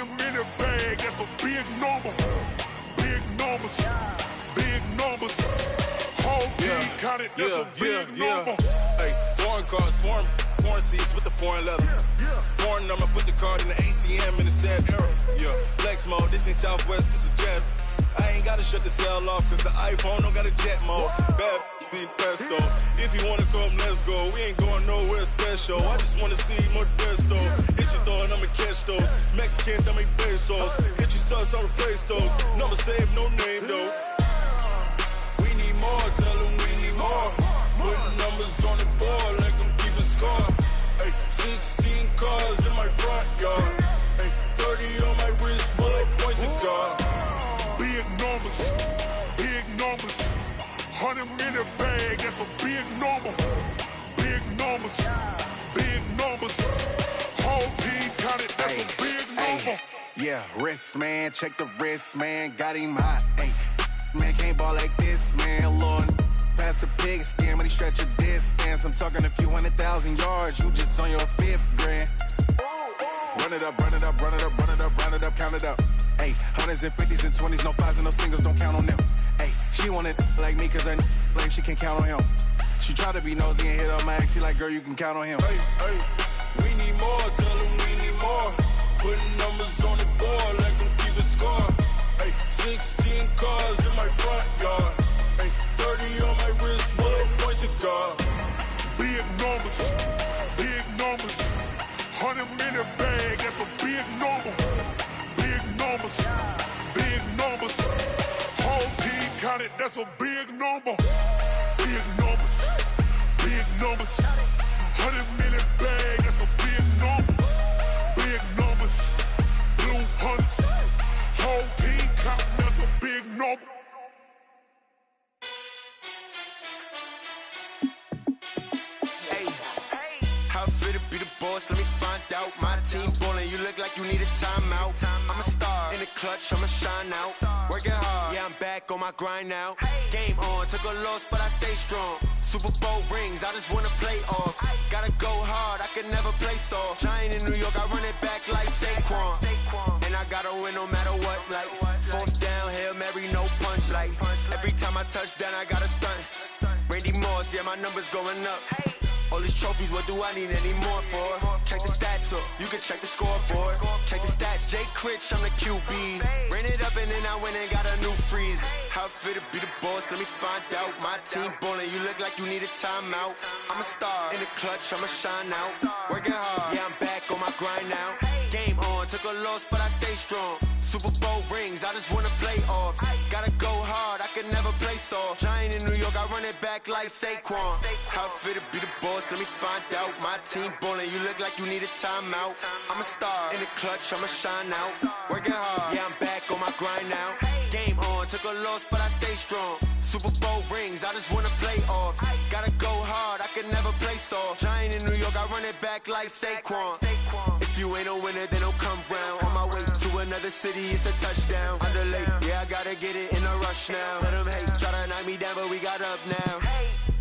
100 million bag, that's a big number. Big numbers, big numbers. Whole team counted, that's a big number. Hey, foreign cars, foreign seats with the foreign leather. Foreign number, put the card in the ATM in the sad era. Yeah, flex mode, this ain't Southwest, this is Jet. I ain't gotta shut the cell off, cause the iPhone don't got a jet mode. Bad be pesto. If you wanna come, let's go. We ain't going nowhere special. I just wanna see more desto. Hit your throw and I'ma catch those. Mexican, dame pesos. Hit your sus, I'll replace those. Number save, no name though. We need more, tell them we need more. Putting numbers on the board, let them keep a score. Ay, 16 cars in my front yard. Ay, 30 on my wrist, bullet point to God. Big numbers, big numbers. 100 million bag, that's a big number. Big numbers, big numbers. Whole team counted, that's a big number. Yeah, wrist man, check the wrist man, got him hot. Ay, man can't ball like this, man. Lord, past the pig skin when he stretch a distance. I'm talking a few 100,000 yards, you just on your 5th grand. Run it up, run it up, run it up, run it up, run it up, count it up. Ay, hundreds and 50s and 20s, no 5s and no singles, don't count on them. Ay, she want it like me, cause I blame she can count on him. She try to be nosy and hit up my ex, she like, girl, you can count on him. Hey, hey, we need more, tell them we need more. Putting numbers on the board, let them keep a score. Hey, 16 cars in my front yard. Hey, 30 on my wrist, bullet point to God. Big numbers, big numbers. 100 million bag, that's a big number. Big numbers, big numbers. Whole team counted, that's a big number. Big numbers, big numbers. 100 million bag, that's a big number. Big numbers, blue hunts. Whole team counting, that's a big number. How fit to be the boss? Let me find out. My team ballin', you look like you need a timeout. I'm a star in the clutch, I'ma shine out. Working hard, yeah, I'm back on my grind now. Game on, took a loss, but I stay strong. Super Bowl rings, I just wanna play off. Gotta go hard, I can never play soft. Giant in New York, I run it back like Saquon. And I gotta win no matter what, like 4th down, Hail Mary, no punch. Like every time I touch down, I gotta stunt. Randy Moss, yeah, my numbers going up. All these trophies, what do I need any more for? Check the stats up, you can check the scoreboard. Check the stats, Jake Critch, I'm the QB. Ran it up and then I went and got a new freeze. How fit to be the boss, let me find out. My team ballin', you look like you need a timeout. I'm a star in the clutch, I'ma shine out. Working hard, yeah, I'm back on my grind now. Game on, took a loss, but I stay strong. Super Bowl rings, I just wanna play off. Gotta go hard, I can never play soft. Giant in New York, I run it back like Saquon. How fit to be the boss, let me find out. My team ballin', you look like you need a timeout. I'm a star in the clutch, I'ma shine out. Working hard, yeah, I'm back on my grind now. Game on, took a loss, but I stay strong. Super Bowl rings, I just wanna play off. Gotta go hard, I can never play soft. Giant in New York, I run it back like Saquon. If you ain't a winner, then don't come round. On my way to another city, it's a touchdown. Underlay, yeah, I gotta get it in a rush now. Let them hate, try to knock me down, but we got up now.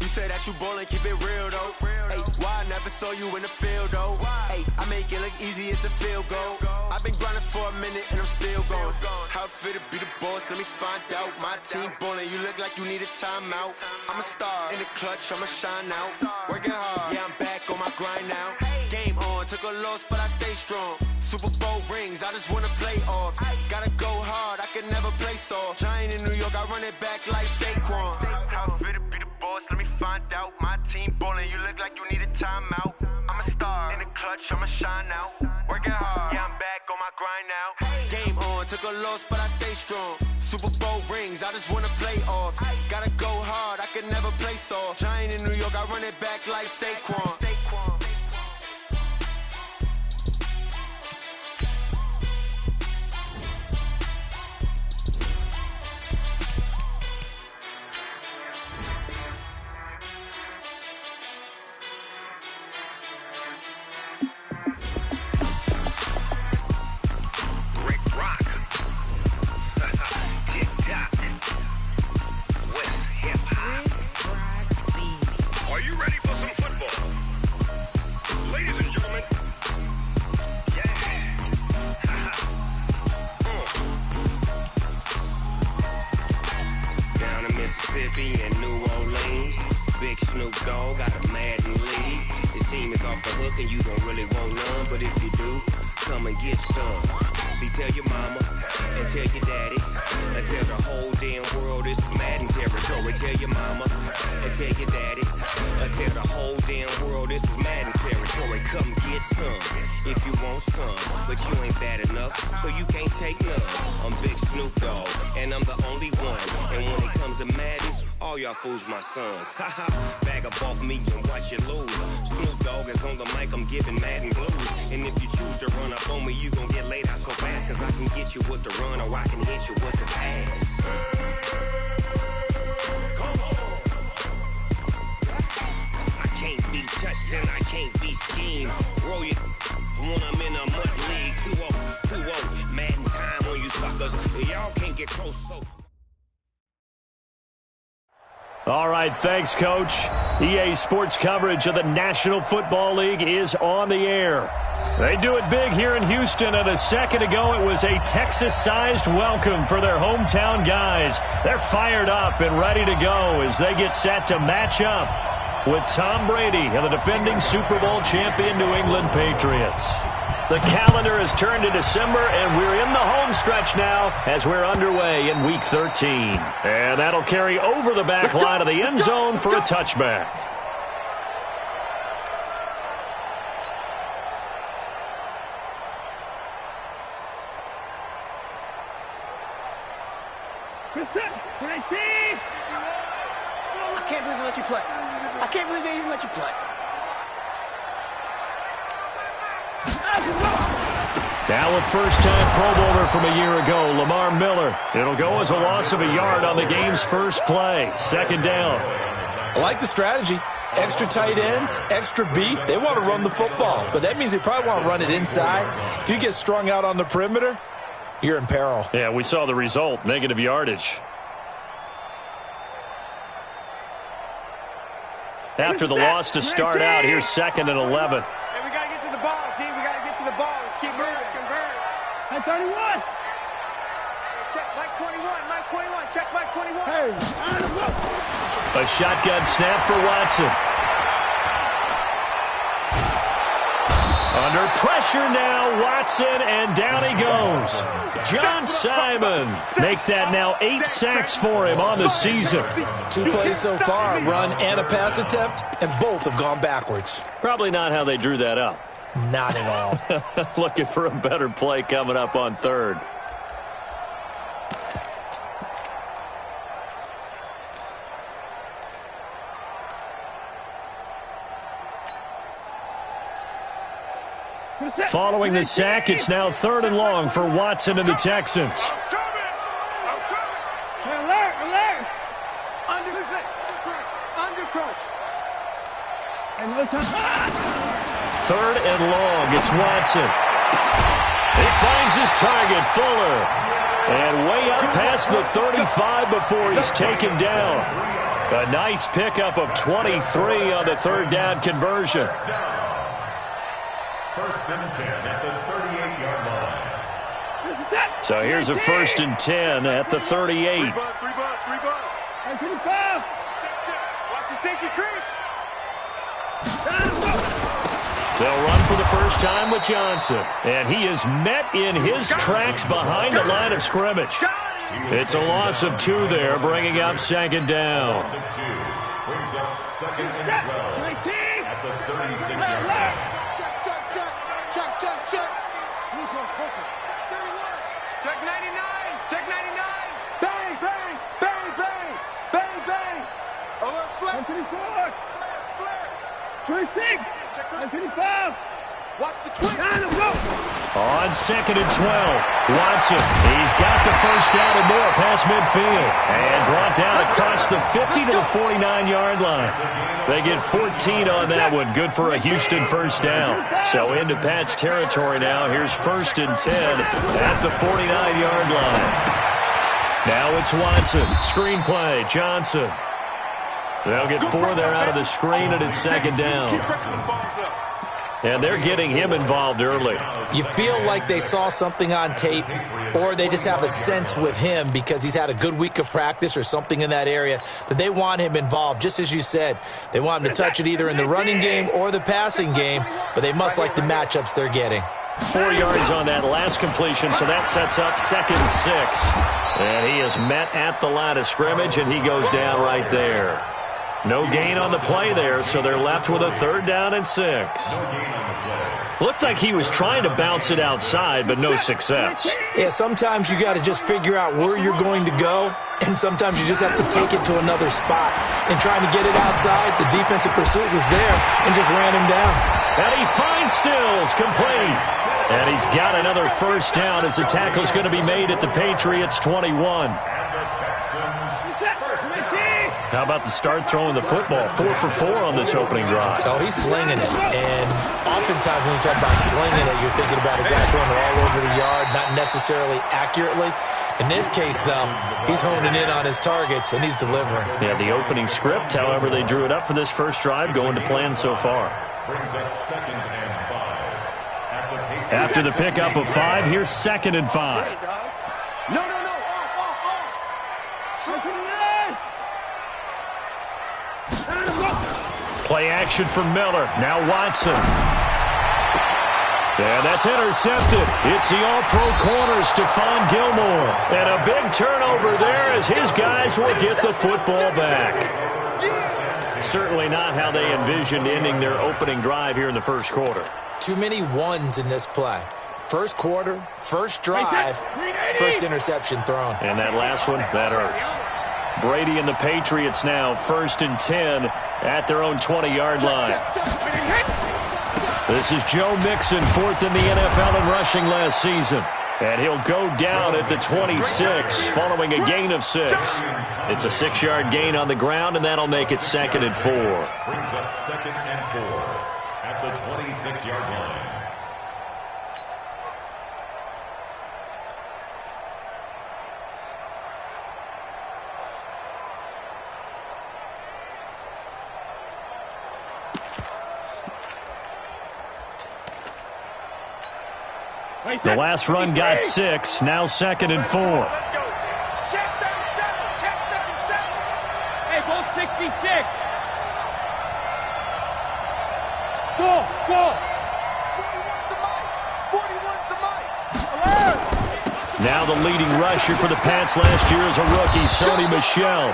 You say that you ballin', keep it real though. Hey, why I never saw you in the field though? Hey, I make it look easy, it's a field goal. I've been grinding for a minute and I'm still going. How fit to be the boss, let me find out. My team ballin', you look like you need a timeout. I'm a star in the clutch, I'ma shine out. Working hard, yeah, I'm back on my grind now. Game on, took a loss, but I stay strong. Super Bowl rings, I just wanna play off. Gotta go hard, I can never play soft. Giant in New York, I run it back like Saquon. How fit to be the boss, let me find out. My team ballin', you look like you need a timeout. I'm a star in the clutch, I'ma shine out. Working hard, yeah, I'm back on my grind now. Game on, took a loss, but I stay strong. Super Bowl rings, I just wanna play off. Gotta go hard, I can never play soft. Giant in New York, I run it back like Saquon. Are you ready for some football? Miami and New Orleans. Big Snoop Dogg got a Madden lead. His team is off the hook and you don't really want none, but if you do, come and get some. See, tell your mama and tell your daddy and tell the whole damn world this is Madden territory. Tell your mama and tell your daddy and tell the whole damn world this is Madden territory. Come get some if you want some, but you ain't bad enough, so you can't take none. I'm Big Snoop Dogg and I'm the only one, and when it comes to Madden, all y'all fools my sons. Haha, bag up off me and watch you lose. Snoop Dogg is on the mic, I'm giving Madden blues. And if you choose to run up on me, you gon' get laid out so fast, cause I can get you with the run or I can hit you with the pass. Come on. I can't be touched and I can't be schemed. Roll you when I'm in a mud league. 2-0, 2-0, Madden time on you suckers. Y'all can't get close, so... All right, thanks, Coach. EA Sports coverage of the National Football League is on the air. They do it big here in Houston, and a second ago it was a Texas-sized welcome for their hometown guys. They're fired up and ready to go as they get set to match up with Tom Brady and the defending Super Bowl champion New England Patriots. The calendar has turned to December, and we're in the home stretch now as we're underway in Week 13. And that'll carry over the back line of the end zone for a touchback. I can't believe they let you play. I can't believe they even let you play. Now a first-time Pro Bowler from a year ago, Lamar Miller. It'll go as a loss of a yard on the game's first play. Second down. I like the strategy. Extra tight ends, extra beef. They want to run the football, but that means they probably want to run it inside. If you get strung out on the perimeter, you're in peril. Yeah, we saw the result, negative yardage. After the loss to start out, here's 2nd and 11. Hey, we got to get to the ball, team. We got to get to the ball. Let's keep moving. Hey, 31. Check Mike 21. Mike 21. Check Mike 21. Hey, a shotgun snap for Watson. Under pressure now, Watson, and down he goes. John Simon. Make that now 8 sacks for him on the season. 2 plays so far, a run and a pass attempt, and both have gone backwards. Probably not how they drew that up. Not at all. Looking for a better play coming up on 3rd. Following the sack, it's now 3rd and long for Watson and the Texans. alert. Under crunch. And look up. 3rd and long. It's Watson. He finds his target, Fuller. And way up past the 35 before he's taken down. A nice pickup of 23 on the 3rd down conversion. 1st and 10 at the 38-yard line. So here's a 1st and 10 at the 38. 3 ball. Watch the safety creep. They'll run for the first time with Johnson. And he is met in his tracks behind the line of scrimmage. It's a loss of 2 there, bringing up 2nd down. Brings up 2nd and 12 at the 36-yard line. Check. Check 99. Check 99. Bang. Alert flare. 124. 26. Check 125. Watch the twist. On 2nd and 12, Watson. He's got the first down and more past midfield. And brought down across the 50 to the 49-yard line. They get 14 on that one. Good for a Houston first down. So into Pat's territory now. Here's 1st and 10 at the 49-yard line. Now it's Watson. Screen play. Johnson. They'll get 4 there out of the screen, and it's 2nd down. And they're getting him involved early. You feel like they saw something on tape, or they just have a sense with him because he's had a good week of practice or something in that area that they want him involved. Just as you said, they want him to touch it either in the running game or the passing game, but they must like the matchups they're getting. 4 yards on that last completion, so that sets up 2nd and 6. And he is met at the line of scrimmage, and he goes down right there. No gain on the play there, so they're left with a 3rd down and 6. Looked like he was trying to bounce it outside, but no success. Yeah, sometimes you got to just figure out where you're going to go, and sometimes you just have to take it to another spot. And trying to get it outside, the defensive pursuit was there and just ran him down. And he finds Stills, complete. And he's got another 1st down as the tackle's going to be made at the Patriots' 21. How about the start throwing the football? 4 for 4 on this opening drive. Oh, he's slinging it. And oftentimes when you talk about slinging it, you're thinking about a guy throwing it all over the yard, not necessarily accurately. In this case, though, he's honing in on his targets, and he's delivering. Yeah, the opening script, however, they drew it up for this first drive, going to plan so far. Brings up 2nd and 5. After the pickup of 5, here's 2nd and 5. No. Play action for Miller. Now Watson. And that's intercepted. It's the all-pro corner, Stephon Gilmore. And a big turnover there as his guys will get the football back. Certainly not how they envisioned ending their opening drive here in the first quarter. Too many ones in this play. First quarter, first drive, first interception thrown. And that last one, that hurts. Brady and the Patriots now 1st and 10 at their own 20-yard line. This is Joe Mixon, 4th in the NFL in rushing last season. And he'll go down at the 26 following a gain of 6. It's a 6-yard gain on the ground, and that'll make it 2nd and 4. Brings up 2nd and 4 at the 26-yard line. The last run got 6, now 2nd and 4. Let's go. Check 37. Hey, both 66. Go. 41's the mic. Alert. Now the leading rusher for the Pats last year is a rookie, Sony Michel.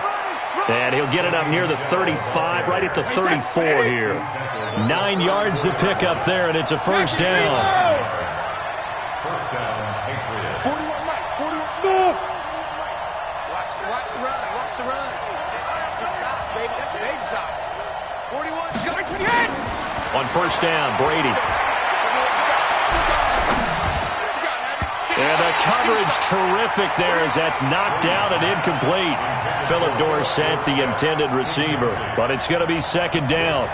And he'll get it up near the 35, right at the 34 here. 9 yards to pick up there, and it's a 1st down. First down, Patriots. 41 Mike. 41. Stop. Watch the run. Good shot, baby. That's a big shot. 41's coming. 28. On 1st down, Brady. And the coverage terrific there as that's knocked down and incomplete. Philip Dorsett, the intended receiver. But it's going to be 2nd down.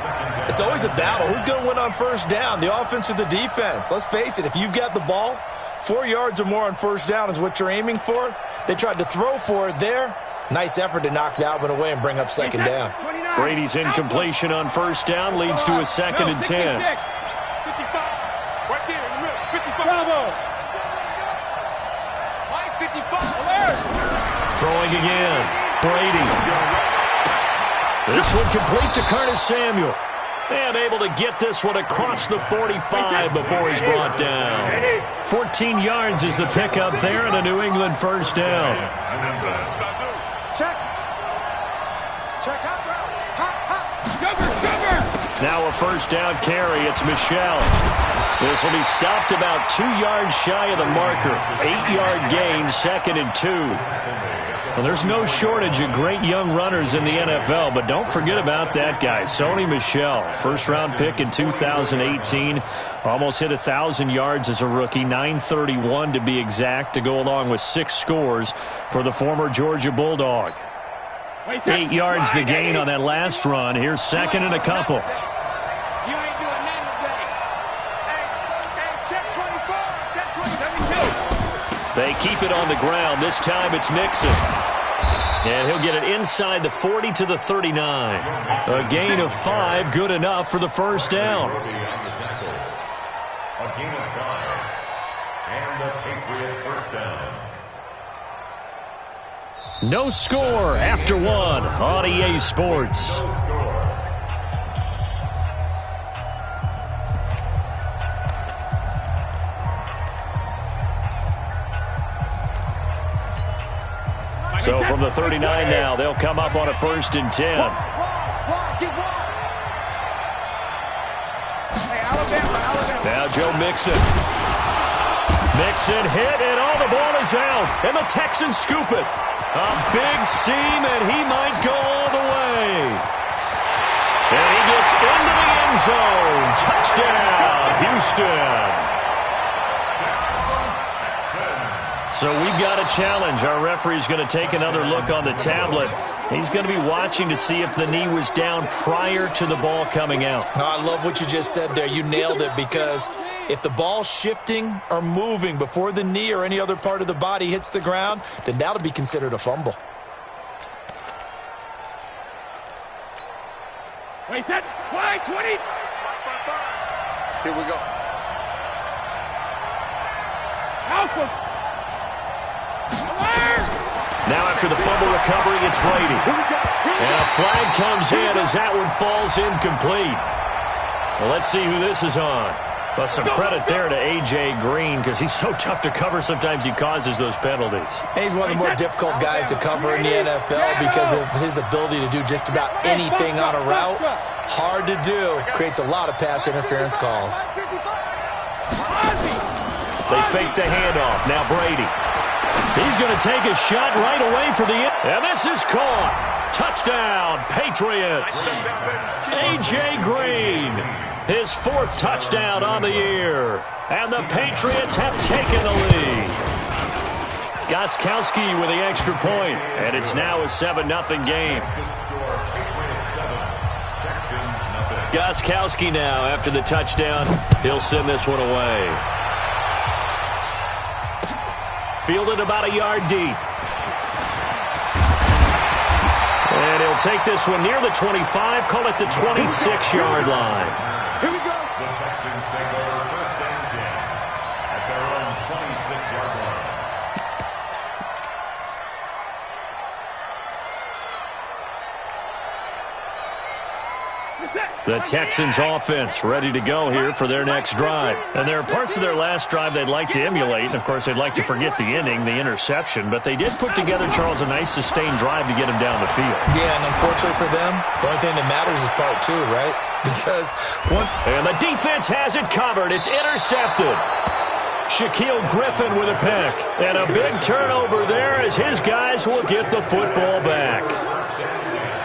It's always a battle. Who's going to win on 1st down, the offense or the defense? Let's face it, if you've got the ball, 4 yards or more on 1st down is what you're aiming for. They tried to throw for it there. Nice effort to knock that one away and bring up 2nd down. Brady's incompletion on 1st down leads to a 2nd and 10. 55. Right there in the middle. 55. Bravo. Mike, 55. Alert. Throwing again. Brady. This one complete to Curtis Samuel. And able to get this one across the 45 before he's brought down. 14 yards is the pickup there and a New England 1st down. Check. Cover. Now a 1st down carry. It's Michel. This will be stopped about 2 yards shy of the marker. 8-yard gain, 2nd and 2. Well, there's no shortage of great young runners in the NFL, but don't forget about that guy, Sony Michel. 1st-round pick in 2018. Almost hit 1,000 yards as a rookie, 931 to be exact, to go along with 6 scores for the former Georgia Bulldog. 8 yards the gain on that last run. Here's 2nd and a couple. You ain't doing nothing today. Hey, check 24. Check 22. They keep it on the ground. This time it's Mixon. And he'll get it inside the 40 to the 39. A gain of 5, good enough for the 1st down. And the Patriot first down. No score after one on EA Sports. No score. So from the 39 now, they'll come up on a 1st and 10. Now Joe Mixon. Mixon hit, and all the ball is out. And the Texans scoop it. A big seam, and he might go all the way. And he gets into the end zone. Touchdown, Houston. So we've got a challenge. Our referee's going to take another look on the tablet. He's going to be watching to see if the knee was down prior to the ball coming out. Oh, I love what you just said there. You nailed it, because if the ball's shifting or moving before the knee or any other part of the body hits the ground, then that'll be considered a fumble. Wait, set. Wide, 20. Here we go. Alpha. Now after the fumble recovery, it's Brady. And a flag comes in as that one falls incomplete. Well, let's see who this is on. Well, some credit there to A.J. Green, because he's so tough to cover. Sometimes he causes those penalties. And he's one of the more difficult guys to cover in the NFL because of his ability to do just about anything on a route. Hard to do. Creates a lot of pass interference calls. They fake the handoff. Now Brady. He's going to take a shot right away for the end. And this is caught. Touchdown, Patriots. A.J. Green, his 4th touchdown on the year. And the Patriots have taken the lead. Gostkowski with the extra point. And it's now a 7-0 game. Gostkowski now after the touchdown. He'll send this one away. Fielded about a yard deep. And he'll take this one near the 25, call it the 26-yard line. Here we go. The Texans take over 1st and 10 at their own 26-yard line. The Texans offense ready to go here for their next drive. And there are parts of their last drive they'd like to emulate. And, of course, they'd like to forget the inning, the interception. But they did put together, Charles, a nice sustained drive to get him down the field. Yeah, and unfortunately for them, the only thing that matters is part 2, right? Because once... And the defense has it covered. It's intercepted. Shaquille Griffin with a pick. And a big turnover there as his guys will get the football back.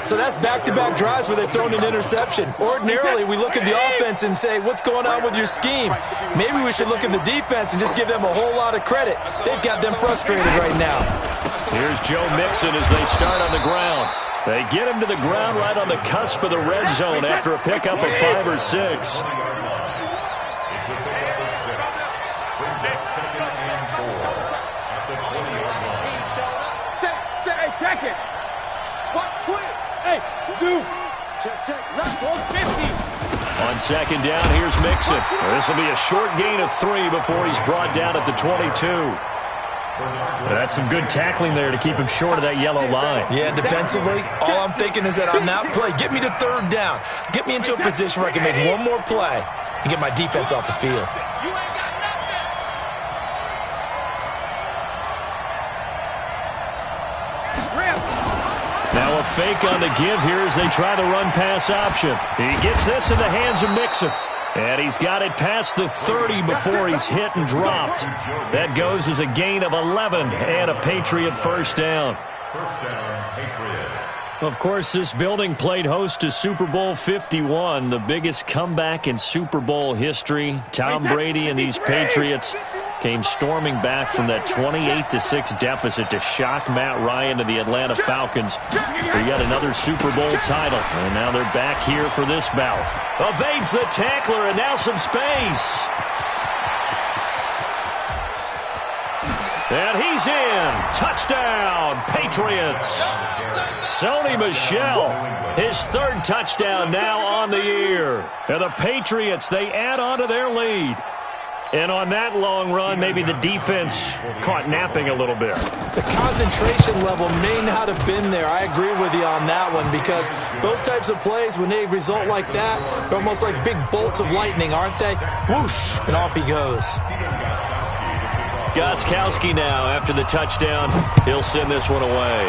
So that's back-to-back drives where they've thrown an interception. Ordinarily, we look at the offense and say, what's going on with your scheme? Maybe we should look at the defense and just give them a whole lot of credit. They've got them frustrated right now. Here's Joe Mixon as they start on the ground. They get him to the ground right on the cusp of the red zone after a pickup of 5 or 6. It's a pickup of 6. Brings up 2nd and 4 at the 20-yard line. Hey, check it. What? Twitch. Hey, do. Check. Left, 150. On 2nd down, here's Mixon. This will be a short gain of 3 before he's brought down at the 22. That's some good tackling there to keep him short of that yellow line. Yeah, defensively, all I'm thinking is that on that play, get me to 3rd down. Get me into a position where I can make one more play and get my defense off the field. Now a fake on the give here as they try the run-pass option. He gets this in the hands of Mixon. And he's got it past the 30 before he's hit and dropped. That goes as a gain of 11 and a Patriot 1st down. 1st down, Patriots. Of course, this building played host to Super Bowl 51, the biggest comeback in Super Bowl history. Tom Brady and these Patriots came storming back from that 28-6 deficit to shock Matt Ryan and the Atlanta Falcons for yet another Super Bowl title. And now they're back here for this bout. Evades the tackler, and now some space. And he's in. Touchdown, Patriots. Sony Michel, his 3rd touchdown now on the year. And the Patriots, they add on to their lead. And on that long run, maybe the defense caught napping a little bit. The concentration level may not have been there. I agree with you on that one, because those types of plays, when they result like that, they're almost like big bolts of lightning, aren't they? Whoosh, and off he goes. Gostkowski now, after the touchdown, he'll send this one away.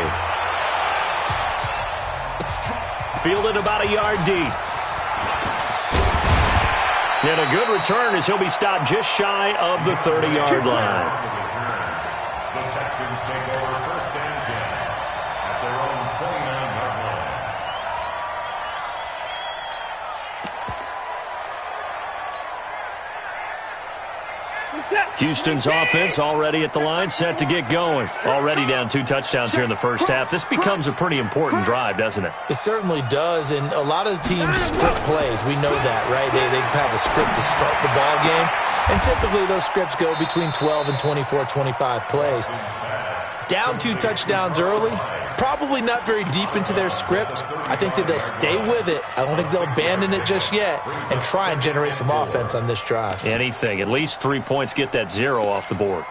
Fielded about a yard deep. And a good return as he'll be stopped just shy of the 30-yard line. The Texans take over first and 10 at their own 29-yard line. Houston's offense already at the line, set to get going. Already down 2 touchdowns here in the first half. This becomes a pretty important drive, doesn't it? It certainly does, and a lot of the teams script plays. We know that, right? They have a script to start the ball game, and typically those scripts go between 12 and 24, 25 plays. Down 2 touchdowns early, probably not very deep into their script. I think that they'll stay with it. I don't think they'll abandon it just yet and try and generate some offense on this drive. Anything. At least 3 points, get that 0 off the board.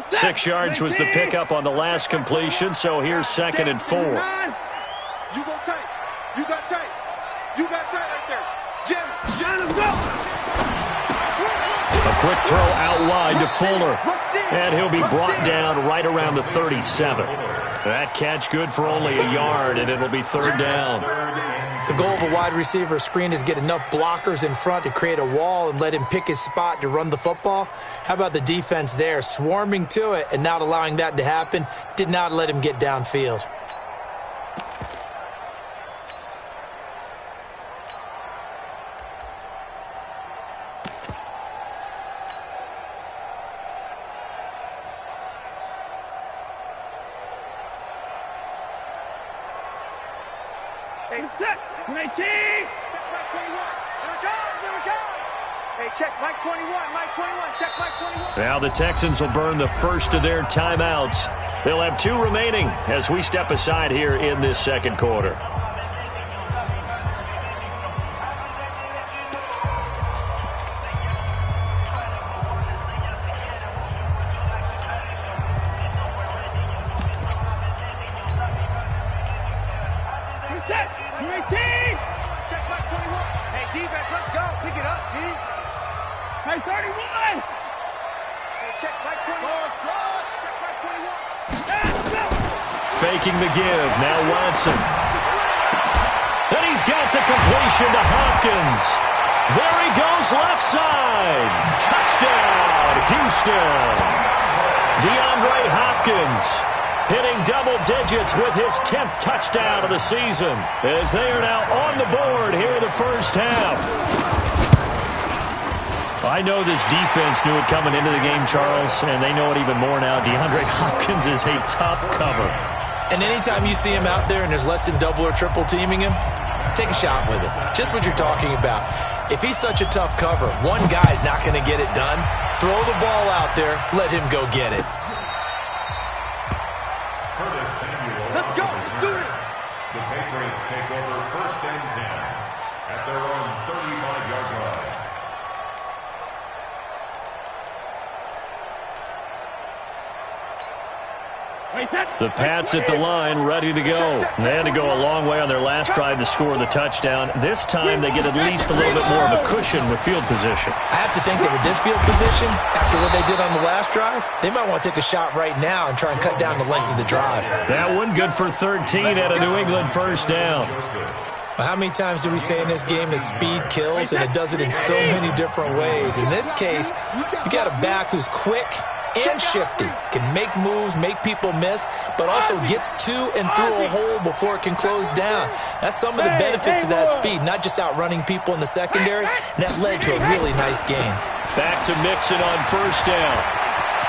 6 yards was the pickup on the last completion, so here's 2nd and 4. You go tight. You got tight. You got tight right there. Jim, go. A quick throw out wide to Fuller. And he'll be brought down right around the 37. That catch good for only a yard, and it'll be 3rd down. The goal of a wide receiver screen is get enough blockers in front to create a wall and let him pick his spot to run the football. How about the defense there, swarming to it and not allowing that to happen? Did not let him get downfield. Set. 19. Check Mike 21. Here we go. Hey, check Mike 21. Mike 21. Check Mike 21. Now the Texans will burn the first of their timeouts. They'll have 2 remaining as we step aside here in this second quarter. Hey, 31! Hey, check Mike 21. Check Mike 21. Faking the give. Now Watson. And he's got the completion to Hopkins. There he goes left side. Touchdown, Houston. DeAndre Hopkins hitting double digits with his 10th touchdown of the season as they are now on the board here in the first half. I know this defense knew it coming into the game, Charles, and they know it even more now. DeAndre Hopkins is a tough cover. And anytime you see him out there and there's less than double or triple teaming him, take a shot with it. Just what you're talking about. If he's such a tough cover, one guy's not going to get it done. Throw the ball out there. Let him go get it. Let's go. Let's do it. The Patriots take over first and 10 at their own 35-yard line. The Pats at the line, ready to go. They had to go a long way on their last drive to score the touchdown. This time they get at least a little bit more of a cushion with field position. I have to think that with this field position, after what they did on the last drive, they might want to take a shot right now and try and cut down the length of the drive. That one good for 13 at a New England first down. Well, how many times do we say in this game that speed kills, and it does it in so many different ways? In this case, you got a back who's quick and shifty, can make moves, make people miss, but also gets to and through a hole before it can close down. That's some of the benefits of that speed, not just outrunning people in the secondary, and that led to a really nice game. Back to Mixon on first down.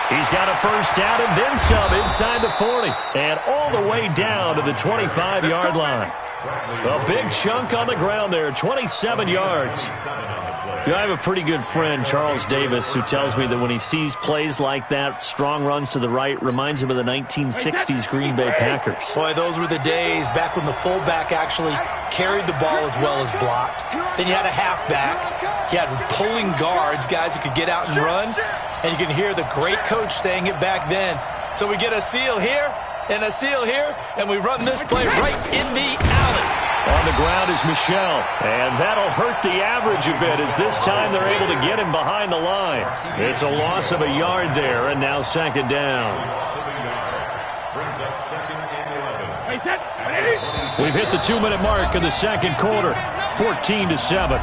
He's got a first down and then some inside the 40, and all the way down to the 25-yard line. A big chunk on the ground there, 27 yards. I have a pretty good friend, Charles Davis, who tells me that when he sees plays like that, strong runs to the right, reminds him of the 1960s Green Bay Packers. Boy, those were the days back when the fullback actually carried the ball as well as blocked. Then you had a halfback. You had pulling guards, guys who could get out and run. And you can hear the great coach saying it back then. So we get a seal here and a seal here, and we run this play right in the alley. On the ground is Michel, and that'll hurt the average a bit as this time they're able to get him behind the line. It's a loss of a yard there, and now second down. We've hit the 2-minute mark of the second quarter, 14-7.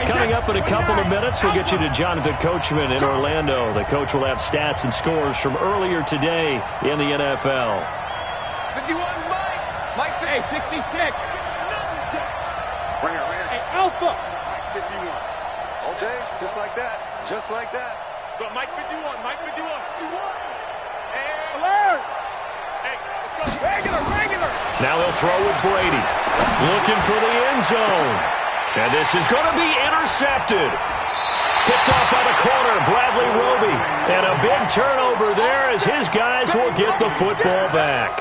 Coming up in a couple of minutes, we'll get you to Jonathan Coachman in Orlando. The coach will have stats and scores from earlier today in the NFL. 51, Mike 66. Right here. Hey, Alpha. 51. All day, just like that. Just like that. Go, Mike 51. Hey, alert. Hey, let's go. Regular. Now they'll throw with Brady. Looking for the end zone. And this is going to be intercepted. Picked off by the corner, Bradley Roby. And a big turnover there as his guys will get the football back.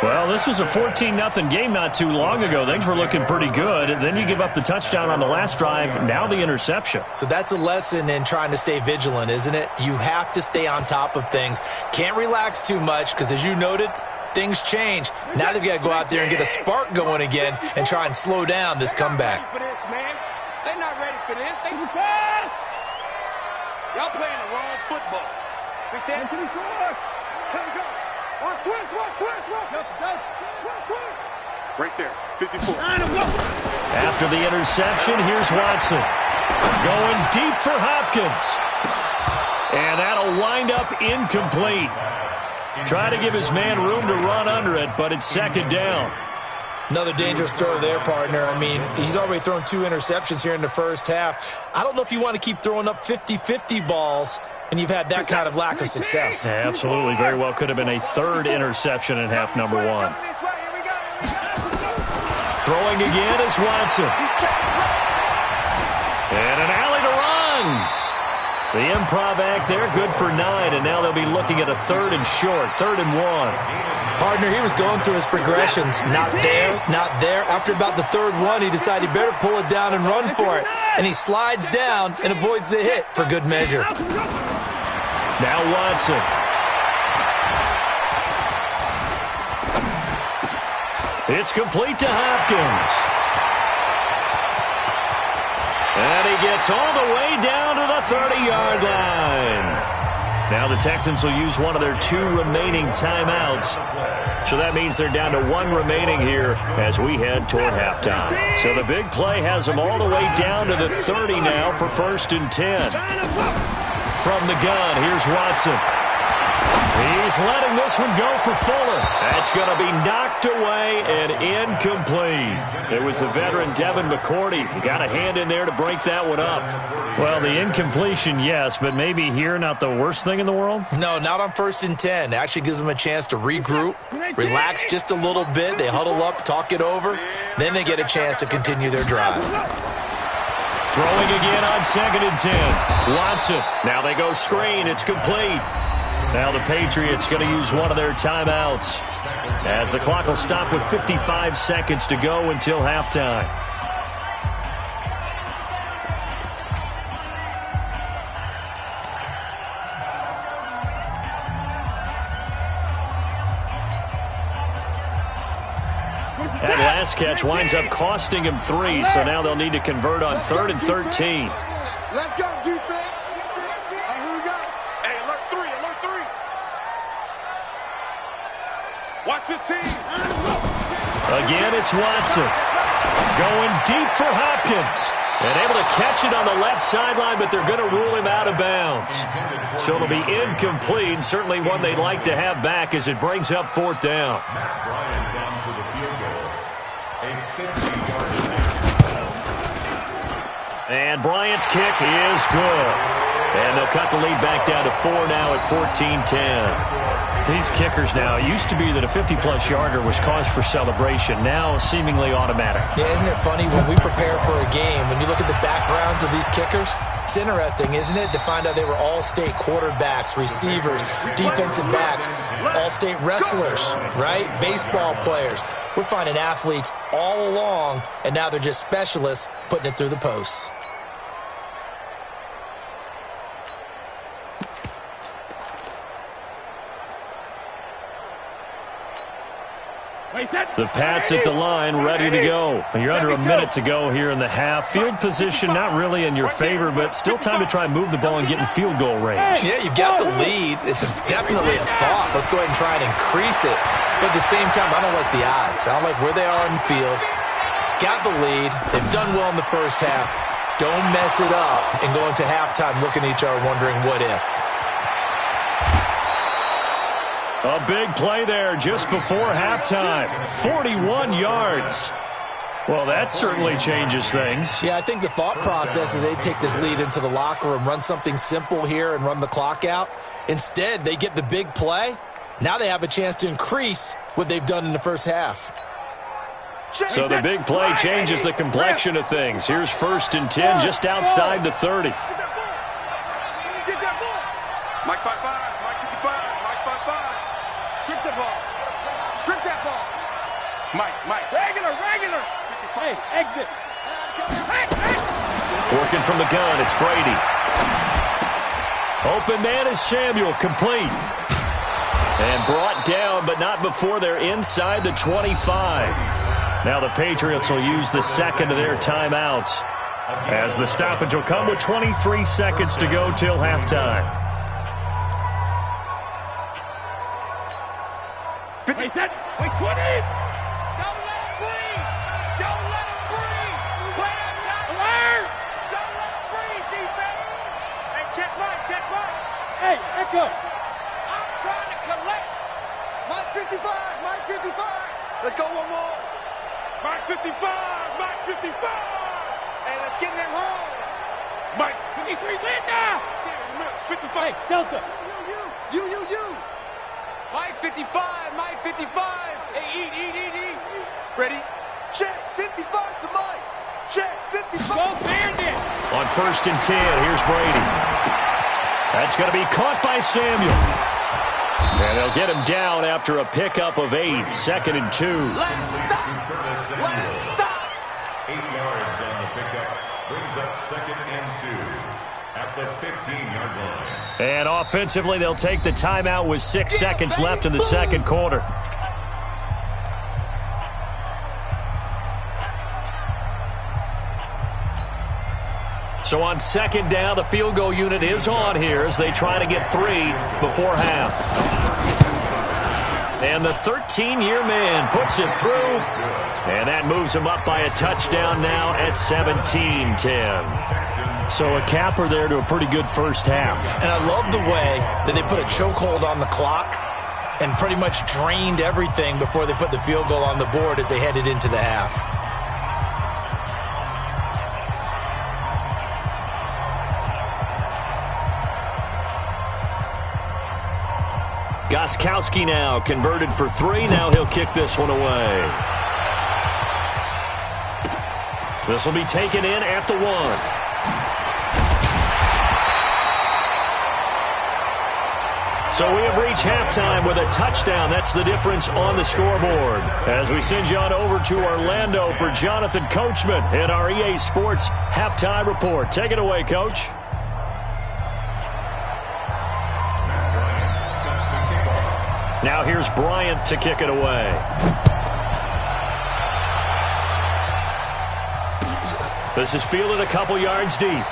Well, this was a 14-0 game not too long ago. Things were looking pretty good. And then you give up the touchdown on the last drive, now the interception. So that's a lesson in trying to stay vigilant, isn't it? You have to stay on top of things. Can't relax too much because, as you noted, things change. Now they've got to go out there and get a spark going again and try and slow down this comeback. They're not ready for this. Y'all playing the wrong football. Big Dan. Here we go. Watch twist. Right there, 54. After the interception, here's Watson. Going deep for Hopkins. And that'll wind up incomplete. Try to give his man room to run under it, but it's second down. Another dangerous throw there, partner. I mean, he's already thrown 2 interceptions here in the first half. I don't know if you want to keep throwing up 50-50 balls when you've had that kind of lack of success. Yeah, absolutely. Very well could have been a third interception in half number 1. Throwing again is Watson. And an alley to run. The improv act there, good for 9, and now they'll be looking at a 3rd and short, 3rd and 1. Partner, he was going through his progressions. Not there. After about the 3rd one, he decided he better pull it down and run for it. And he slides down and avoids the hit for good measure. Now Watson. It's complete to Hopkins. And he gets all the way down to the 30-yard line. Now the Texans will use one of their 2 remaining timeouts. So that means they're down to 1 remaining here as we head toward halftime. So the big play has them all the way down to the 30 now for 1st and 10. From the gun, here's Watson. He's letting this one go for Fuller. That's going to be knocked away and incomplete. It was the veteran Devin McCourty. Got a hand in there to break that one up. Well, the incompletion, yes, but maybe here not the worst thing in the world? No, not on 1st and 10. It actually gives them a chance to regroup, relax just a little bit. They huddle up, talk it over. Then they get a chance to continue their drive. Throwing again on 2nd and 10. Watson. Now they go screen. It's complete. Now the Patriots going to use one of their timeouts as the clock will stop with 55 seconds to go until halftime. That last catch winds up costing him 3, so now they'll need to convert on 3rd and 13. Let's go, defense. Who we got? Hey, alert 3. Watch 15. Again, it's Watson. Going deep for Hopkins. And able to catch it on the left sideline, but they're going to rule him out of bounds. So it'll be incomplete. Certainly one they'd like to have back as it brings up 4th down. And Bryant's kick is good. And they'll cut the lead back down to 4 now at 14-10. These kickers now, it used to be that a 50-plus yarder was cause for celebration. Now seemingly automatic. Yeah, isn't it funny when we prepare for a game, when you look at the backgrounds of these kickers, it's interesting, isn't it, to find out they were all-state quarterbacks, receivers, defensive backs, all-state wrestlers, right? Baseball players. We're finding athletes all along, and now they're just specialists putting it through the posts. The Pats at the line, ready to go. You're under a minute to go here in the half. Field position not really in your favor, but still time to try and move the ball and get in field goal range. Yeah, you've got the lead. It's definitely a thought. Let's go ahead and try and increase it. But at the same time, I don't like the odds. I don't like where they are in the field. Got the lead. They've done well in the first half. Don't mess it up and go into halftime looking at each other wondering what if. A big play there just before halftime. 41 yards. Well, that certainly changes things. Yeah, I think the thought process is they take this lead into the locker room, run something simple here and run the clock out. Instead, they get the big play. Now they have a chance to increase what they've done in the first half. So the big play changes the complexion of things. Here's 1st and 10 just outside the 30. Mike 5-5, Mike 55, Mike 5-5. Strip the ball. Strip that ball. Mike. Regular. Hey, exit. Working from the gun, it's Brady. Open man is Samuel, complete. And brought down, but not before they're inside the 25. Now the Patriots will use the second of their timeouts, as the stoppage will come with 23 seconds to go till halftime. Wait, 20! Don't let him breathe! Don't let him breathe! Play outside! Alert! Don't let him breathe, defense! Hey, check Mike! Hey, Echo! I'm trying to collect! Mike 55! Let's go one more! Mike 55! Hey, let's get in them holes! Mike 53, win now! 55! Hey, Delta! You! Mike 55! Hey, eat! Ready? Check 55 to Mike! Check 55! Go Bandit! On 1st and 10, here's Brady. That's going to be caught by Samuel. And they'll get him down after a pickup of 8, 2nd and 2. Let's stop! 8 yards on the pickup. Brings up 2nd and 2. At the 15-yard line. And offensively, they'll take the timeout with 6 seconds left in the second quarter. So on 2nd down, the field goal unit is on here as they try to get 3 before half. And the 13-year man puts it through. And that moves him up by a touchdown now at 17-10. So a capper there to a pretty good first half. And I love the way that they put a chokehold on the clock and pretty much drained everything before they put the field goal on the board as they headed into the half. Gostkowski now converted for 3. Now he'll kick this one away. This will be taken in at the 1. So we have reached halftime with a touchdown. That's the difference on the scoreboard. As we send you on over to Orlando for Jonathan Coachman in our EA Sports Halftime Report. Take it away, Coach. Now here's Bryant to kick it away. This is fielded a couple yards deep.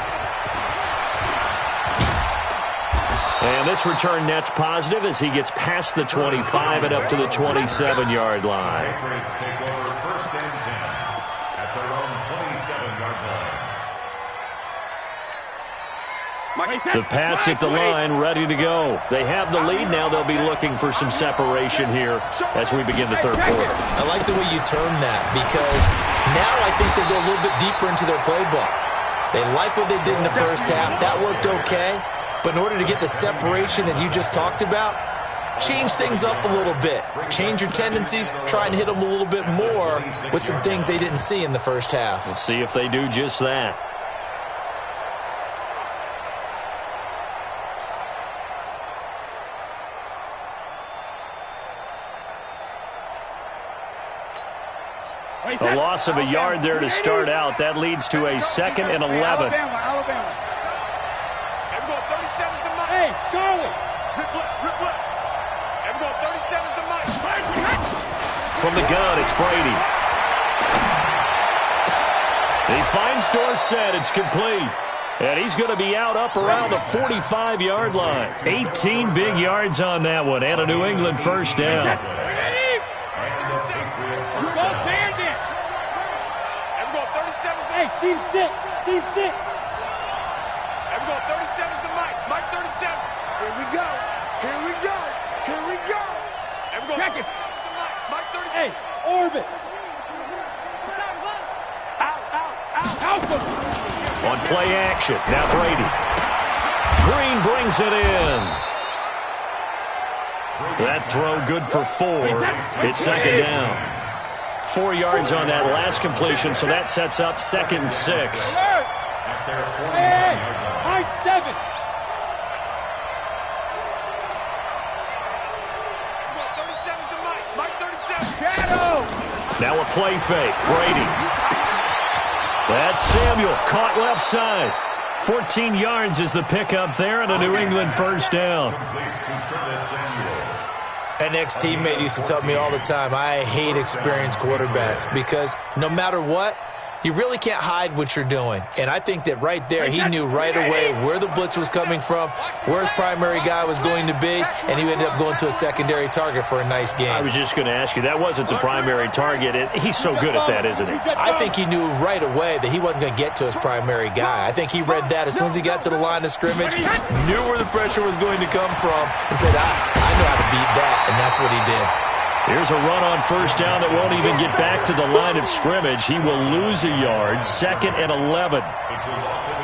And this return net's positive as he gets past the 25 and up to the 27-yard line. Patriots take over 1st and 10 at their own 27-yard line. The Pats at the line, ready to go. They have the lead. Now they'll be looking for some separation here as we begin the third quarter. I like the way you term that because now I think they go a little bit deeper into their playbook. They like what they did in the first half. That worked okay. But in order to get the separation that you just talked about, change things up a little bit. Change your tendencies. Try and hit them a little bit more with some things they didn't see in the first half. We'll see if they do just that. A loss of a yard there to start out. That leads to a 2nd and 11. Alabama. Hey, Charlie. From the gun, it's Brady. He finds Dorsett. It's complete. And he's going to be out up around the 45-yard line. 18 big yards on that one. And a New England first down. Hey, team 6. Team 6. And we go 37's the Mike. Mike 37. Here we go. Here we go. Here we go. And we go 37's the Mike. Mike 37. Hey, orbit. Out. On play action. Now Brady. Green brings it in. That throw good for 4. It's 2nd down. 4 yards on that last completion, so that sets up 2nd and 6. Hey, high 7. Mike 37. Shadow. Now a play fake. Brady. That's Samuel. Caught left side. 14 yards is the pickup there, and a New England first down. An ex-teammate used to tell me all the time, I hate experienced quarterbacks because no matter what, you really can't hide what you're doing. And I think that right there, he knew right away where the blitz was coming from, where his primary guy was going to be, and he ended up going to a secondary target for a nice game. I was just going to ask you, that wasn't the primary target. He's so good at that, isn't he? I think he knew right away that he wasn't going to get to his primary guy. I think he read that as soon as he got to the line of scrimmage, knew where the pressure was going to come from, and said, I know how to beat that, and that's what he did. Here's a run on first down that won't even get back to the line of scrimmage. He will lose a yard. 2nd and 11.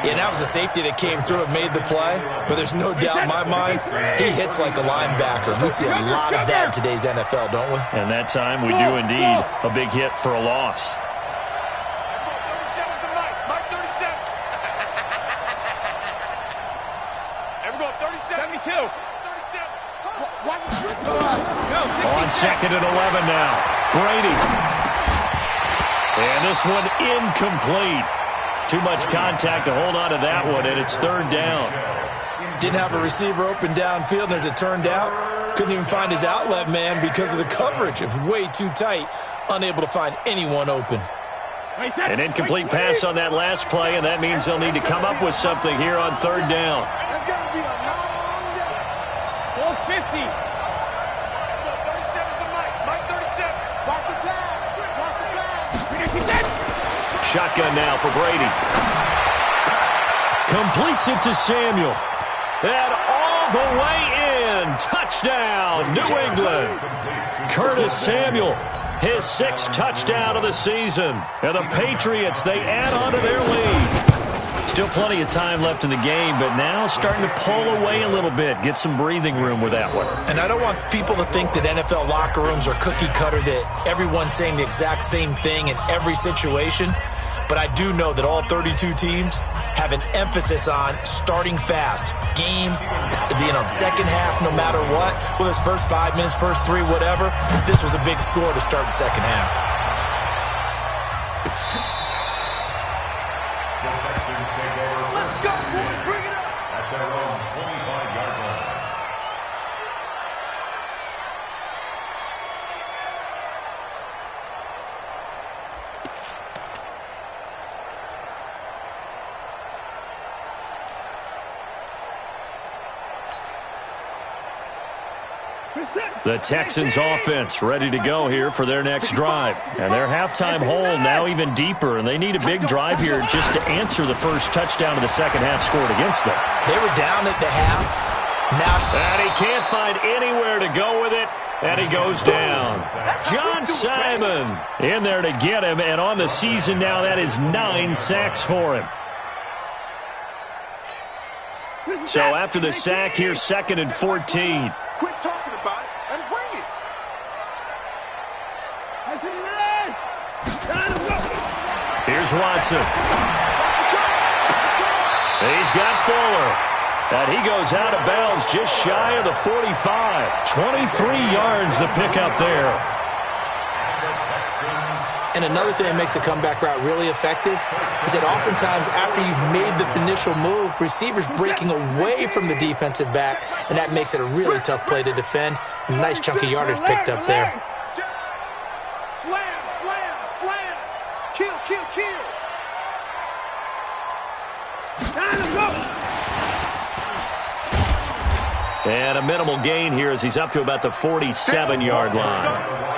Yeah, that was a safety that came through and made the play, but there's no doubt in my mind he hits like a linebacker. We see a lot of that in today's NFL, don't we? And that time we do indeed. A big hit for a loss. Mike 37. And we go 37. 72. On 2nd and 11 now. Brady. And this one incomplete. Too much contact to hold on to that one, and it's 3rd down. Didn't have a receiver open downfield, and as it turned out, couldn't even find his outlet man because of the coverage. It was way too tight, unable to find anyone open. An incomplete pass on that last play, and that means they'll need to come up with something here on 3rd down. That's got to be a long day. 450. Shotgun now for Brady. Completes it to Samuel. And all the way in. Touchdown, New England. Curtis Samuel, his 6th touchdown of the season. And the Patriots, they add on to their lead. Still plenty of time left in the game, but now starting to pull away a little bit. Get some breathing room with that one. And I don't want people to think that NFL locker rooms are cookie cutter, that everyone's saying the exact same thing in every situation. But I do know that all 32 teams have an emphasis on starting fast. Game, second half, no matter what. Whether it's first 5 minutes, first 3, whatever. This was a big score to start the second half. Let's go, boys. Bring it up. At their own 25-yard line. The Texans offense ready to go here for their next drive. And their halftime hole now even deeper, and they need a big drive here just to answer the first touchdown of the second half scored against them. They were down at the half. And he can't find anywhere to go with it, and he goes down. John Simon in there to get him, and on the season now, that is 9 sacks for him. So after the sack, here's 2nd and 14. Quit talking about it and bring it. Here's Watson. He's got Fuller. And he goes out of bounds just shy of the 45. 23 yards the pickup there. And another thing that makes the comeback route really effective is that oftentimes after you've made the initial move, receivers breaking away from the defensive back, and that makes it a really tough play to defend. A nice chunk of yardage picked up there. Slam, slam, slam. Kill, kill, kill. Time to go. And a minimal gain here as he's up to about the 47-yard line.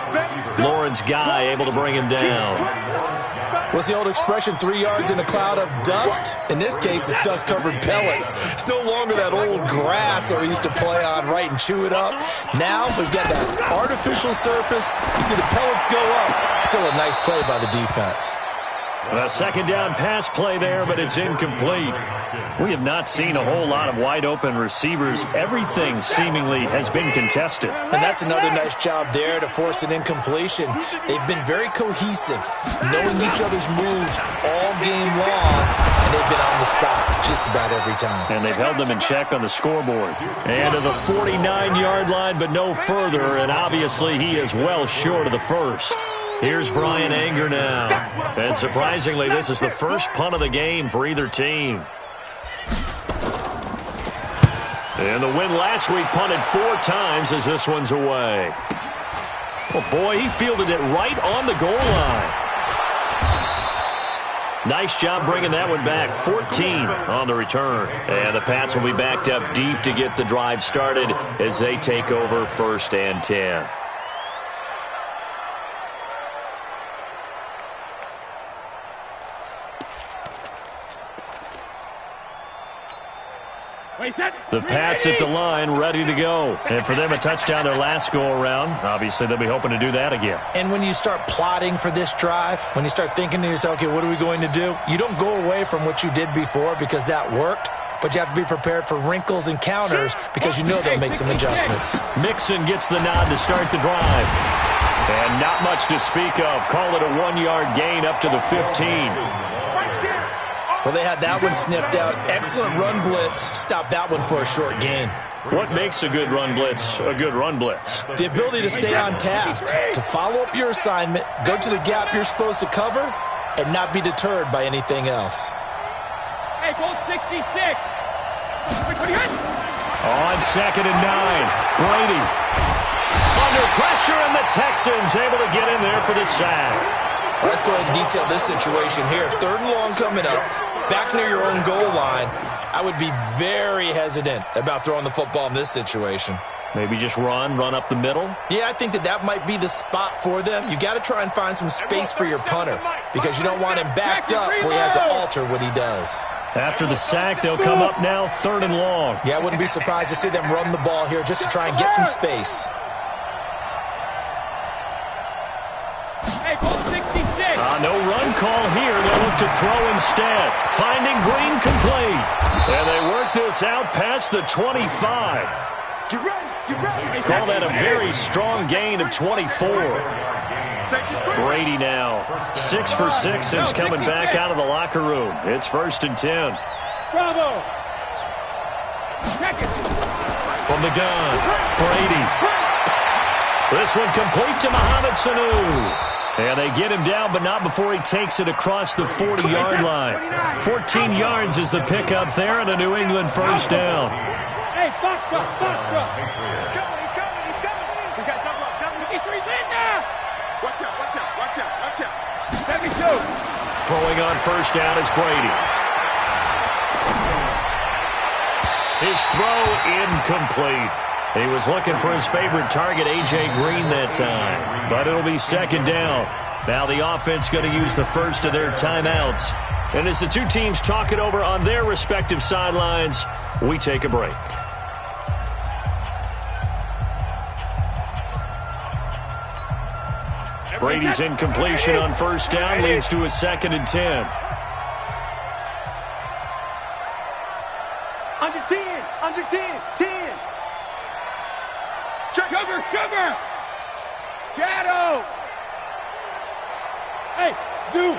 Lawrence Guy able to bring him down. What's the old expression, 3 yards in a cloud of dust? In this case, it's dust-covered pellets. It's no longer that old grass that we used to play on, right, and chew it up. Now we've got that artificial surface. You see the pellets go up. Still a nice play by the defense. A second down pass play there, but it's incomplete. We have not seen a whole lot of wide-open receivers. Everything seemingly has been contested. And that's another nice job there to force an incompletion. They've been very cohesive, knowing each other's moves all game long, and they've been on the spot just about every time. And they've held them in check on the scoreboard. And to the 49-yard line, but no further, and obviously he is well short of the first. Here's Brian Anger now. And surprisingly, this is the first punt of the game for either team. And the win last week punted 4 times as this one's away. Oh, boy, he fielded it right on the goal line. Nice job bringing that one back. 14 on the return. And the Pats will be backed up deep to get the drive started as they take over 1st and 10. The Pats at the line, ready to go. And for them, a touchdown their last go-around. Obviously, they'll be hoping to do that again. And when you start plotting for this drive, when you start thinking to yourself, okay, what are we going to do? You don't go away from what you did before because that worked, but you have to be prepared for wrinkles and counters because you know they'll make some adjustments. Mixon gets the nod to start the drive. And not much to speak of. Call it a 1-yard gain up to the 15. Well, they had that one sniffed out. Excellent run blitz. Stop that one for a short gain. What makes a good run blitz a good run blitz? The ability to stay on task, to follow up your assignment, go to the gap you're supposed to cover, and not be deterred by anything else. Hey, goal 66. On 2nd and 9, Brady. Under pressure, and the Texans able to get in there for the sack. Well, let's go ahead and detail this situation here. 3rd and long coming up. Back near your own goal line, I would be very hesitant about throwing the football in this situation. Maybe just run up the middle? Yeah, I think that might be the spot for them. You got to try and find some space for your punter because you don't want him backed up where he has to alter what he does. After the sack, they'll come up now 3rd and long. Yeah, I wouldn't be surprised to see them run the ball here just to try and get some space. Hey, goal 66. No run call here. They'll look to throw instead. Finding Green complete. And they work this out past the 25. Get ready. Call that a very strong gain of 24. Brady now 6 for 6 since coming back out of the locker room. It's 1st and 10. Bravo. From the gun, Brady. This one complete to Mohamed Sanu. And they get him down, but not before he takes it across the 40-yard line. 14 yards is the pickup there, and a New England 1st down. Hey, Foxtrot. He's coming. We got double. He's in there. Watch out. 72. Throwing on 1st down is Brady. His throw incomplete. He was looking for his favorite target, A.J. Green, that time. But it'll be 2nd down. Now the offense going to use the first of their timeouts. And as the two teams talk it over on their respective sidelines, we take a break. Brady's incompletion on 1st down leads to a 2nd and 10. Under 10. Under 10. 10. Sugar. Shadow. Hey, Zoo.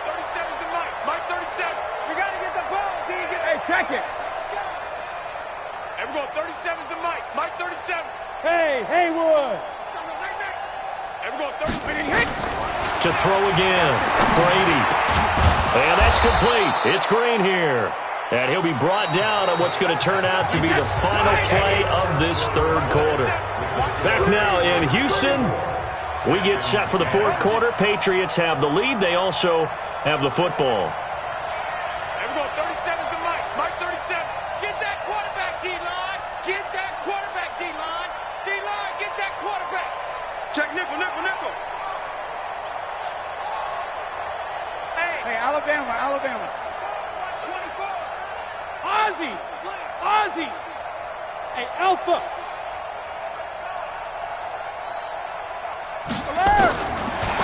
37's the Mike. Mike 37. We got to get the ball. Hey, check it. And we're going 37's the Mike. Mike 37. Hey, Haywood. And we're going 37. To throw again. Brady. And that's complete. It's Green here. And he'll be brought down on what's going to turn out to be the final play of this third quarter. Back now in Houston. We get set for the fourth quarter. Patriots have the lead. They also have the football. And we're going 37's the Mike. Mike 37. Get that quarterback, D-line. Get that quarterback, D-line. D-line, get that quarterback. Check nickel. Hey, Alabama. 24. Ozzy. Hey, Alpha.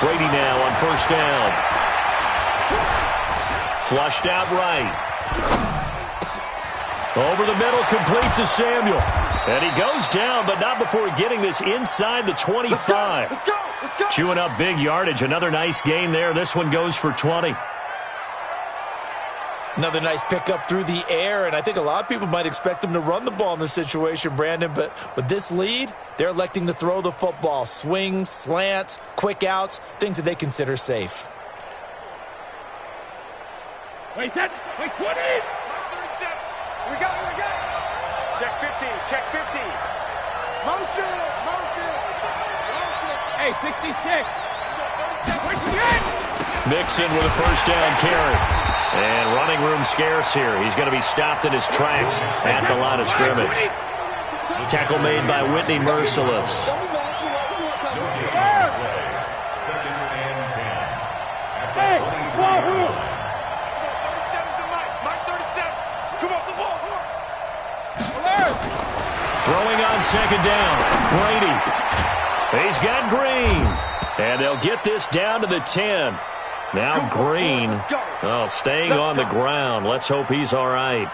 Brady now on first down. Flushed out right. Over the middle, complete to Samuel. And he goes down, but not before getting this inside the 25. Let's go. Chewing up big yardage. Another nice gain there. This one goes for 20. Another nice pickup through the air, and I think a lot of people might expect him to run the ball in this situation, Brandon, but with this lead, they're electing to throw the football. Swings, slants, quick outs, things that they consider safe. Wait, 20! We got it. Check 50. Motion. Hey, 66. Mixon with a first down carry. And running room scarce here. He's going to be stopped in his tracks at the line of scrimmage. Tackle made by Whitney Merciless. Second and 10. Hey, Wahoo! 37's the Mike 37. Come off the ball. Alert! Throwing on second down. Brady. He's got Green. And they'll get this down to the 10. Now Green, staying on the ground. Let's hope he's all right.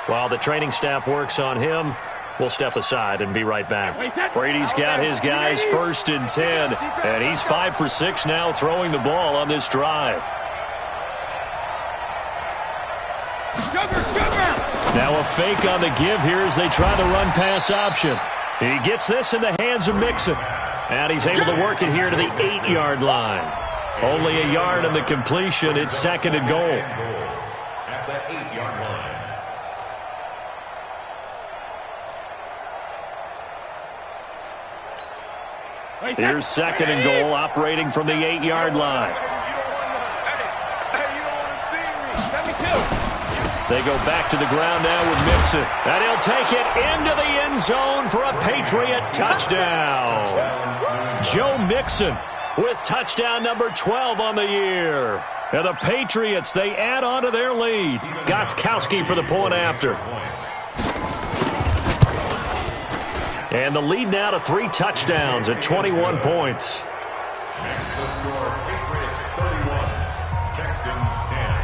While the training staff works on him, we'll step aside and be right back. Brady's got his guys first and 10, and he's 5 for 6 now throwing the ball on this drive. Now a fake on the give here as they try the run-pass option. He gets this in the hands of Mixon, and he's able to work it here to the 8-yard line. Only a yard on the completion. It's second and goal. At the 8-yard line. Here's second and goal, operating from the 8-yard line. They go back to the ground now with Mixon. And he'll take it into the end zone for a Patriot touchdown. Joe Mixon with touchdown number 12 on the year. And the Patriots, they add on to their lead. Gostkowski for the point after. And the lead now to 3 touchdowns at 21 points. Next the score, Patriots 31, Texans 10.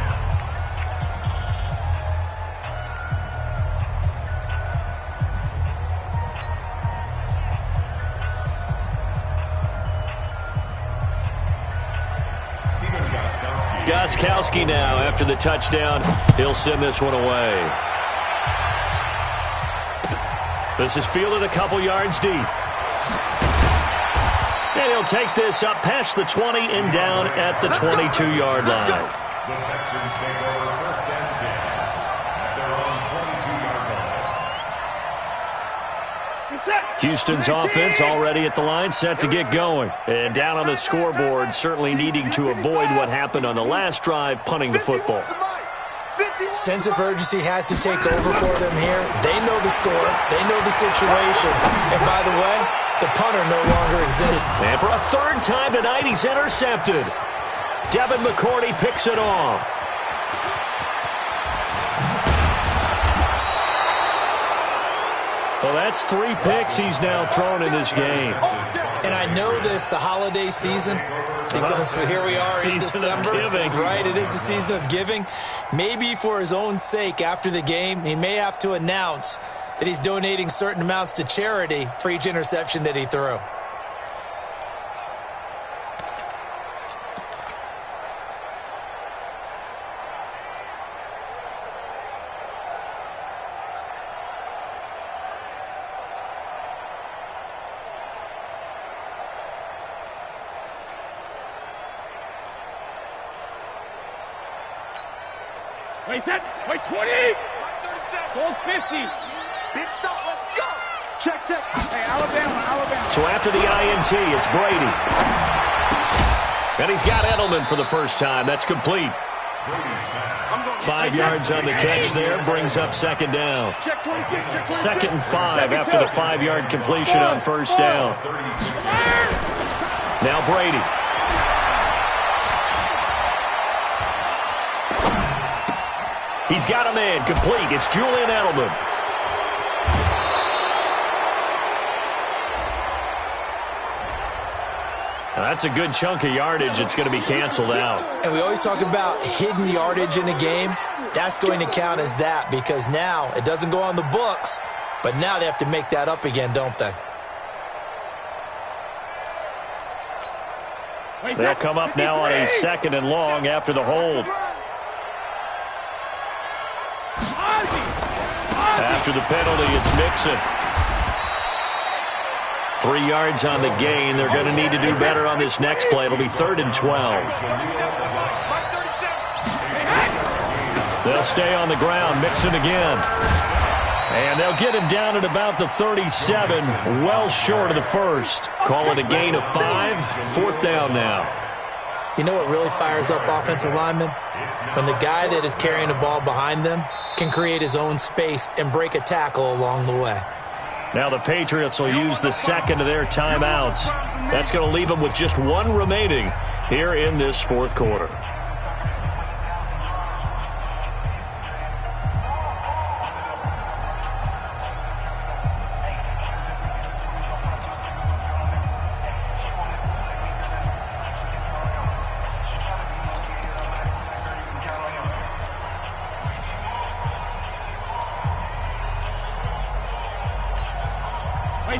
Gostkowski now after the touchdown. He'll send this one away. This is fielded a couple yards deep. And he'll take this up past the 20 and down at the 22-yard line. The Texans take over first and 10 at their own 22-yard line. Houston's offense already at the line, set to get going. And down on the scoreboard, certainly needing to avoid what happened on the last drive, punting the football. Sense of urgency has to take over for them here. They know the score. They know the situation. And by the way, the punter no longer exists. And for a third time tonight, he's intercepted. Devin McCourty picks it off. Well, that's 3 picks he's now thrown in this game. And And I know this, the holiday season, because here we are in December. Right, it is the season of giving. Maybe for his own sake, after the game, he may have to announce that he's donating certain amounts to charity for each interception that he threw. Wait 10, wait 20, 50. Big stop, let's go. Check. Hey, Alabama. So after the INT, it's Brady. And he's got Edelman for the first time. That's complete. 5 yards on the catch there, brings up second down. Check 26, 2nd and 5 after the 5-yard completion on first down. Now Brady. He's got a man complete. It's Julian Edelman. Now that's a good chunk of yardage. It's going to be canceled out. And we always talk about hidden yardage in a game. That's going to count as that because now it doesn't go on the books, but now they have to make that up again, don't they? They'll come up now on a 2nd and long after the hold. After the penalty, it's Mixon. 3 yards on the gain. They're going to need to do better on this next play. It'll be 3rd and 12. They'll stay on the ground. Mixon again. And they'll get him down at about the 37, well short of the first. Call it a gain of 5. 4th down now. You know what really fires up offensive linemen? When the guy that is carrying the ball behind them can create his own space and break a tackle along the way. Now the Patriots will use the 2nd of their timeouts. That's going to leave them with just 1 remaining here in this 4th quarter.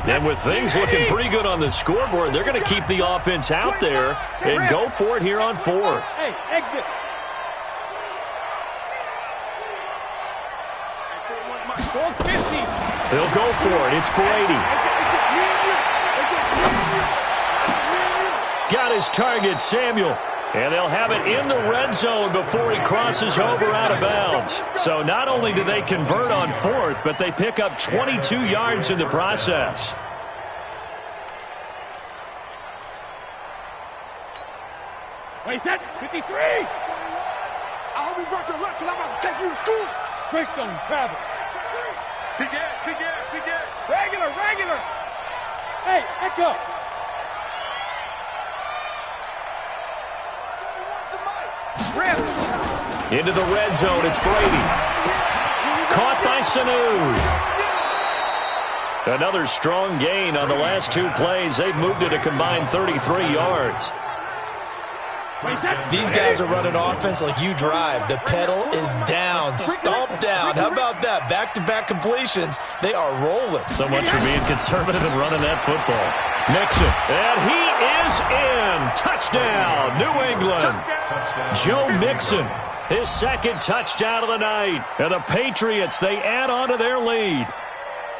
And with things looking pretty good on the scoreboard, they're going to keep the offense out there and go for it here on 4th. Hey, exit. They'll go for it. It's Brady. Got his target, Samuel. And they'll have it in the red zone before he crosses over out of bounds. So not only do they convert on 4th, but they pick up 22 yards in the process. Wait, that 53. I hope you brought your lunch because I'm about to take you to school. Greystone travel. Big ass. Regular. Hey, echo. Into the red zone, it's Brady. Caught by Sanu. Another strong gain on the last 2 plays. They've moved it a combined 33 yards. These guys are running offense like you drive. The pedal is down, stomp down. How about that? Back-to-back completions. They are rolling. So much for being conservative and running that football. Nixon, and he is in. Touchdown, New England. Joe Mixon, his 2nd touchdown of the night. And the Patriots, they add on to their lead.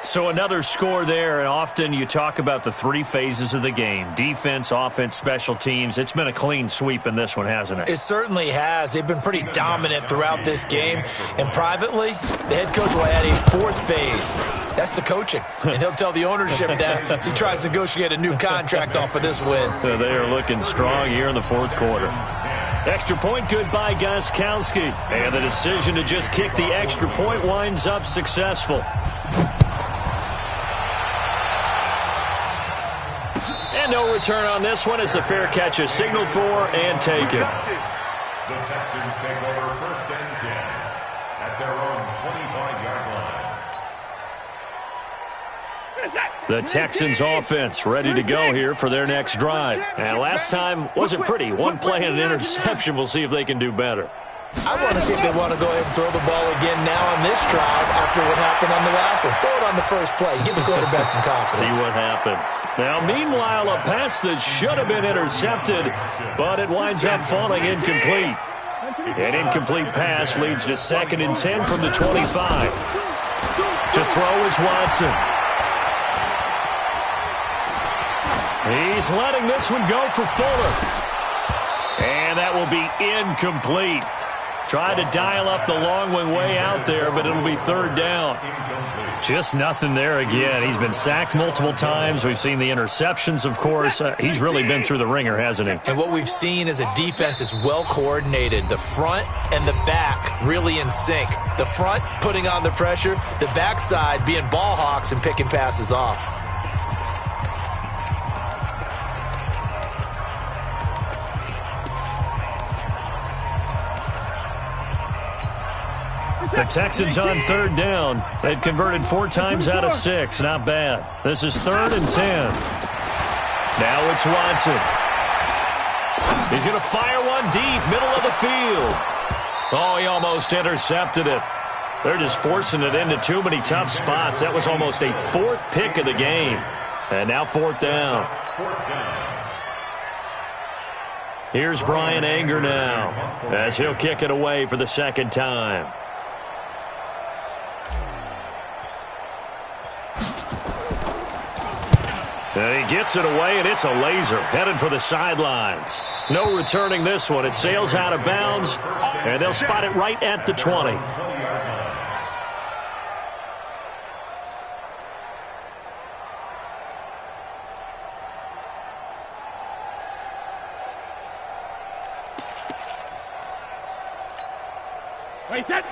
So another score there, and often you talk about the 3 phases of the game. Defense, offense, special teams. It's been a clean sweep in this one, hasn't it? It certainly has. They've been pretty dominant throughout this game. And privately, the head coach will add a 4th phase. That's the coaching. And he'll tell the ownership that as he tries to negotiate a new contract off of this win. They are looking strong here in the 4th quarter. Extra point good by Gostkowski. And the decision to just kick the extra point winds up successful. And no return on this one as the fair catch is signaled for and taken. The Texans take over 1st and 10 at their own 25-yard line. What is that? The Texans offense ready to go here for their next drive. And last time wasn't pretty. One play and an interception. We'll see if they can do better. I want to see if they want to go ahead and throw the ball again now on this drive after what happened on the last one. Throw it on the first play. Give the quarterback some confidence. See what happens. Now, meanwhile, a pass that should have been intercepted, but it winds up falling incomplete. An incomplete pass leads to 2nd and 10 from the 25. To throw is Watson. He's letting this one go for Fuller. And that will be incomplete. Tried to dial up the long one way out there, but it'll be 3rd down. Just nothing there again. He's been sacked multiple times. We've seen the interceptions, of course. He's really been through the ringer, hasn't he? And what we've seen is a defense that's well coordinated. The front and the back really in sync. The front putting on the pressure, the backside being ball hawks and picking passes off. The Texans on 3rd down. They've converted 4 times out of 6. Not bad. This is 3rd and 10. Now it's Watson. He's going to fire one deep, middle of the field. Oh, he almost intercepted it. They're just forcing it into too many tough spots. That was almost a 4th pick of the game. And now 4th down. Here's Brian Anger now as he'll kick it away for the 2nd time. And he gets it away, and it's a laser headed for the sidelines. No returning this one. It sails out of bounds, and they'll spot it right at the 20.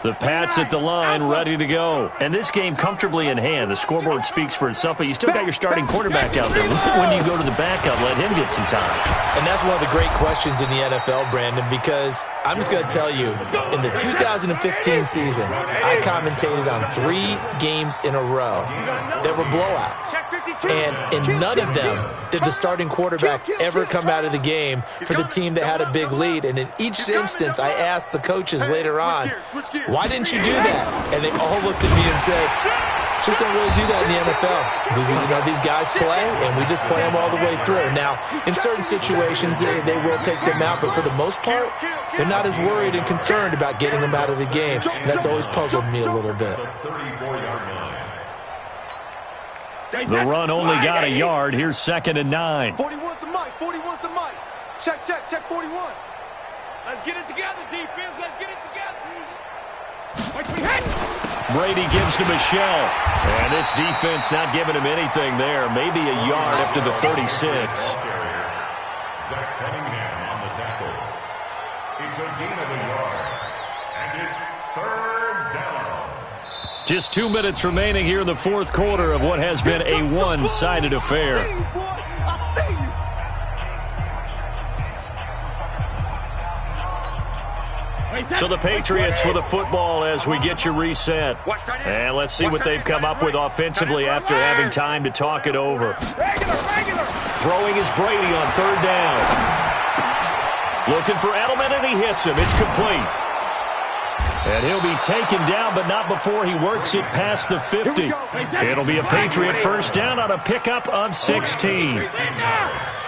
The Pats at the line, ready to go. And this game comfortably in hand. The scoreboard speaks for itself, but you still got your starting quarterback out there. When you go to the backup, let him get some time. And that's one of the great questions in the NFL, Brandon, because I'm just going to tell you, in the 2015 season, I commentated on 3 games in a row that were blowouts. And in none of them did the starting quarterback ever come out of the game for the team that had a big lead. And in each instance, I asked the coaches later on, why didn't you do that? And they all looked at me and said, just don't really do that in the NFL. These guys play, and we just play them all the way through. Now, in certain situations, they will take them out, but for the most part, they're not as worried and concerned about getting them out of the game. And that's always puzzled me a little bit. The run only got a yard. Here's 2nd and 9. 41's the mic. 41's the mic. Check 41. Let's get it together, defense. Let's get it together. Brady gives to Michelle. And this defense not giving him anything there. Maybe a yard up to the 36. Zach Cunningham on the tackle. It's a gain of a yard. And it's 3rd down. Just 2 minutes remaining here in the 4th quarter of what has been a one-sided affair. So the Patriots with the football as we get you reset. And let's see what they've come up with offensively after having time to talk it over. Throwing is Brady on 3rd down. Looking for Edelman, and he hits him. It's complete. And he'll be taken down, but not before he works it past the 50. It'll be a Patriot 1st down on a pickup of 16.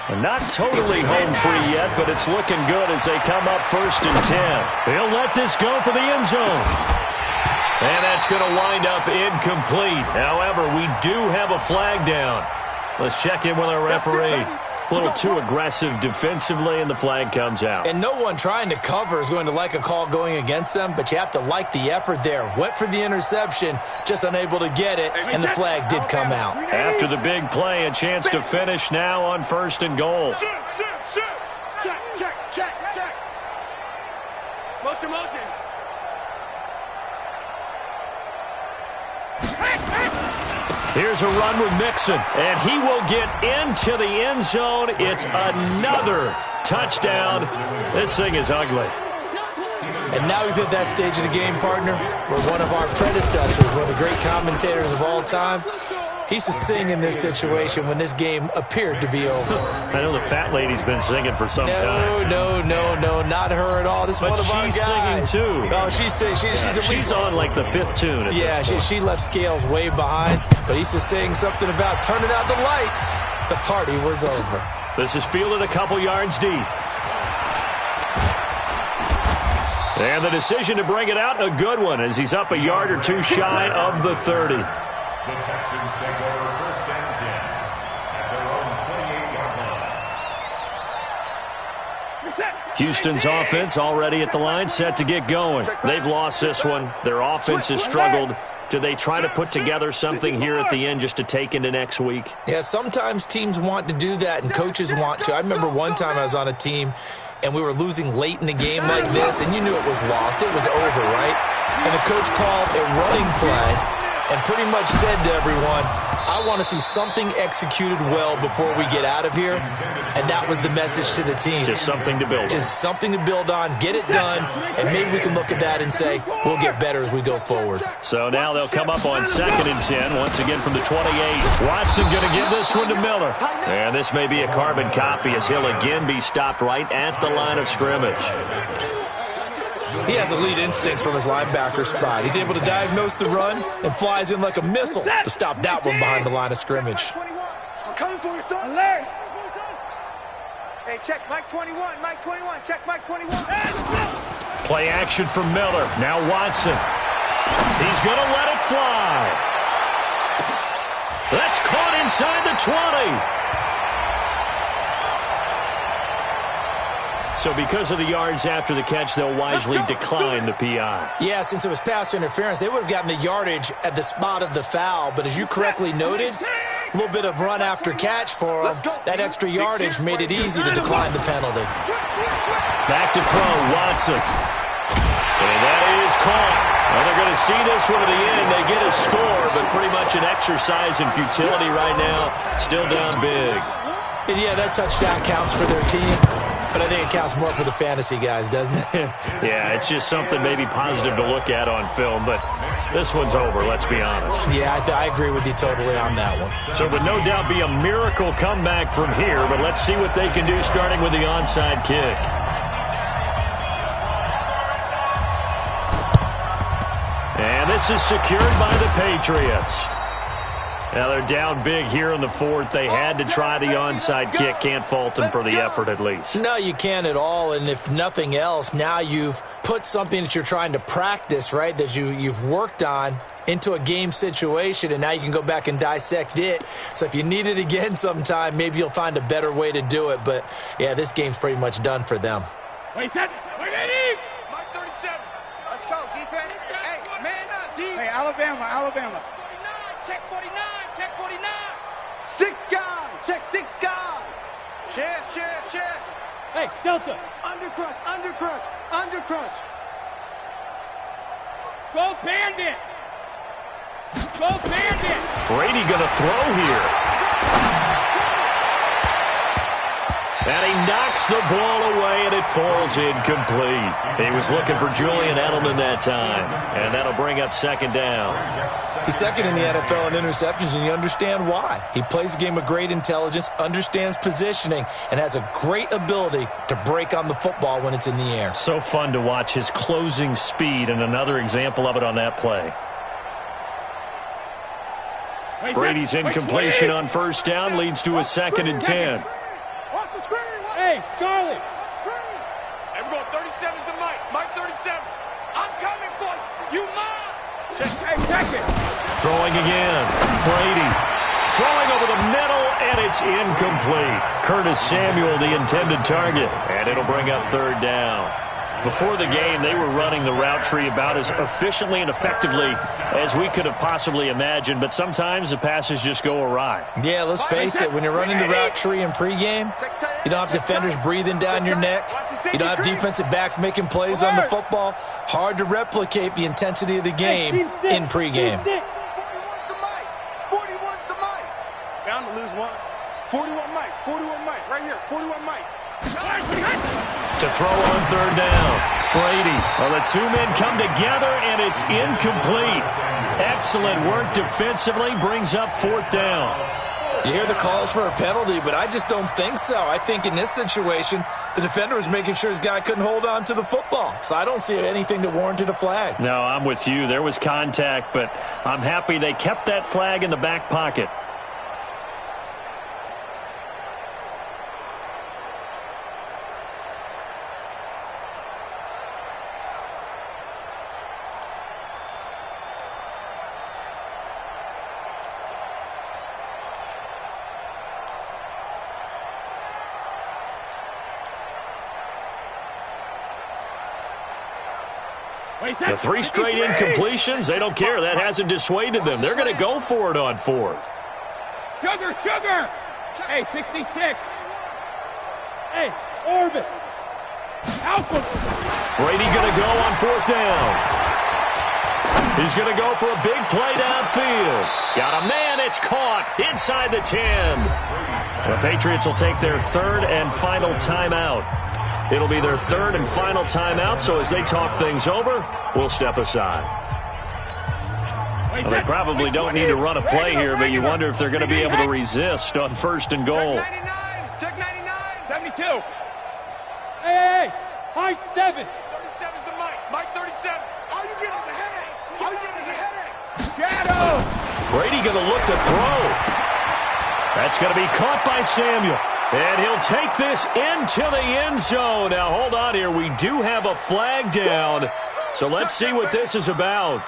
And not totally home free yet, but it's looking good as they come up 1st and 10. He'll let this go for the end zone. And that's going to wind up incomplete. However, we do have a flag down. Let's check in with our referee. A little too aggressive defensively, and the flag comes out. And no one trying to cover is going to like a call going against them, but you have to like the effort there. Went for the interception, just unable to get it, and the flag did come out. After the big play, a chance to finish now on 1st and goal. Check. Motion. Here's a run with Mixon, and he will get into the end zone. It's another touchdown. This thing is ugly. And now we've hit that stage of the game, partner, where one of our predecessors, one of the great commentators of all time, He used to sing in this situation when this game appeared to be over. I know the fat lady's been singing for some time. No, not her at all. This is one of our guys. But she's singing, too. No, she's singing. She's on, like, the 5th tune at this point. She left Scales way behind, but he used to sing something about turning out the lights. The party was over. This is fielded a couple yards deep. And the decision to bring it out, a good one, as he's up a yard or two shy of the 30. The Texans take over first and 10 at their own 28-yard line. Houston's offense already at the line, set to get going. They've lost this one. Their offense has struggled. Do they try to put together something here at the end just to take into next week? Yeah, sometimes teams want to do that, and coaches want to. I remember one time I was on a team, and we were losing late in the game like this, and you knew it was lost. It was over, right? And the coach called a running play and pretty much said to everyone, I want to see something executed well before we get out of here. And that was the message to the team. Just something to build on. Just something to build on, get it done, and maybe we can look at that and say, we'll get better as we go forward. So now they'll come up on 2nd and 10, once again from the 28. Watson going to give this one to Miller. And this may be a carbon copy as he'll again be stopped right at the line of scrimmage. He has elite instincts from his linebacker spot. He's able to diagnose the run and flies in like a missile to stop that one behind the line of scrimmage. I'm coming for you, son. Alert. Hey, check Mike 21. Mike 21. Check Mike 21. Play action from Miller. Now Watson. He's going to let it fly. That's caught inside the 20. So because of the yards after the catch, they'll wisely decline the PI. Yeah, since it was pass interference, they would have gotten the yardage at the spot of the foul. But as you correctly noted, a little bit of run after catch for them. That extra yardage made it easy to decline the penalty. Back to throw, Watson. And that is caught. Well, they're going to see this one at the end. They get a score, but pretty much an exercise in futility right now. Still down big. And yeah, that touchdown counts for their team. But I think it counts more for the fantasy guys, doesn't it? Yeah, it's just something maybe positive to look at on film, but this one's over, let's be honest. Yeah, I agree with you totally on that one. So it would no doubt be a miracle comeback from here, but let's see what they can do starting with the onside kick. And this is secured by the Patriots. Now they're down big here in the 4th. They had to try the onside kick. Can't fault them for the effort at least. No, you can't at all. And if nothing else, now you've put something that you're trying to practice, right, that you've worked on into a game situation, and now you can go back and dissect it. So if you need it again sometime, maybe you'll find a better way to do it. But, yeah, this game's pretty much done for them. Wait, Eddie! Mike 37. Let's go, defense. Hey, man up, D. Hey, Alabama. 49, check 49. Check 49. 6 guys. Check 6 guys. Share. Hey, Delta. Undercrunch. Go Bandit. Brady going to throw here. And he knocks the ball away, and it falls incomplete. He was looking for Julian Edelman that time, and that'll bring up 2nd down. He's 2nd in the NFL in interceptions, and you understand why. He plays a game of great intelligence, understands positioning, and has a great ability to break on the football when it's in the air. So fun to watch his closing speed, and another example of it on that play. Brady's incompletion on 1st down leads to a 2nd and 10. Hey, Charlie. Hey, we're going 37's to Mike. Mike 37. I'm coming for you. You mine. Check it. Throwing again. Brady. Throwing over the middle, and it's incomplete. Curtis Samuel, the intended target. And it'll bring up 3rd down. Before the game, they were running the route tree about as efficiently and effectively as we could have possibly imagined, but sometimes the passes just go awry. Yeah, let's face it. When you're running the route tree in pregame, you don't have defenders breathing down your neck. You don't have defensive backs making plays on the football. Hard to replicate the intensity of the game in pregame. 41's to Mike. Bound to lose one. 41 Mike. Right here. 41 Mike. To throw on third down. Brady. Well, the two men come together, and it's incomplete. Excellent work defensively. Brings up fourth down. You hear the calls for a penalty, but I just don't think so. I think in this situation, the defender was making sure his guy couldn't hold on to the football. So I don't see anything that warranted a flag. No, I'm with you. There was contact, but I'm happy they kept that flag in the back pocket. The three straight incompletions, they don't care. That hasn't dissuaded them. They're going to go for it on fourth. Sugar! Hey, 66. Hey, Orbit. Alpha. Brady going to go on fourth down. He's going to go for a big play downfield. Got a man, it's caught inside the 10. The Patriots will take their third and final timeout. It'll be their third and final timeout, so as they talk things over, we'll step aside. Well, they probably don't need to run a play here, but you wonder if they're going to be able to resist on first and goal. Check 99. 72. Hey, high 7. 37's the Mike. Mike 37. All you get is a headache. Shadow. Brady going to look to throw. That's going to be caught by Samuel. And he'll take this into the end zone. Now, hold on here. We do have a flag down. So let's see what this is about.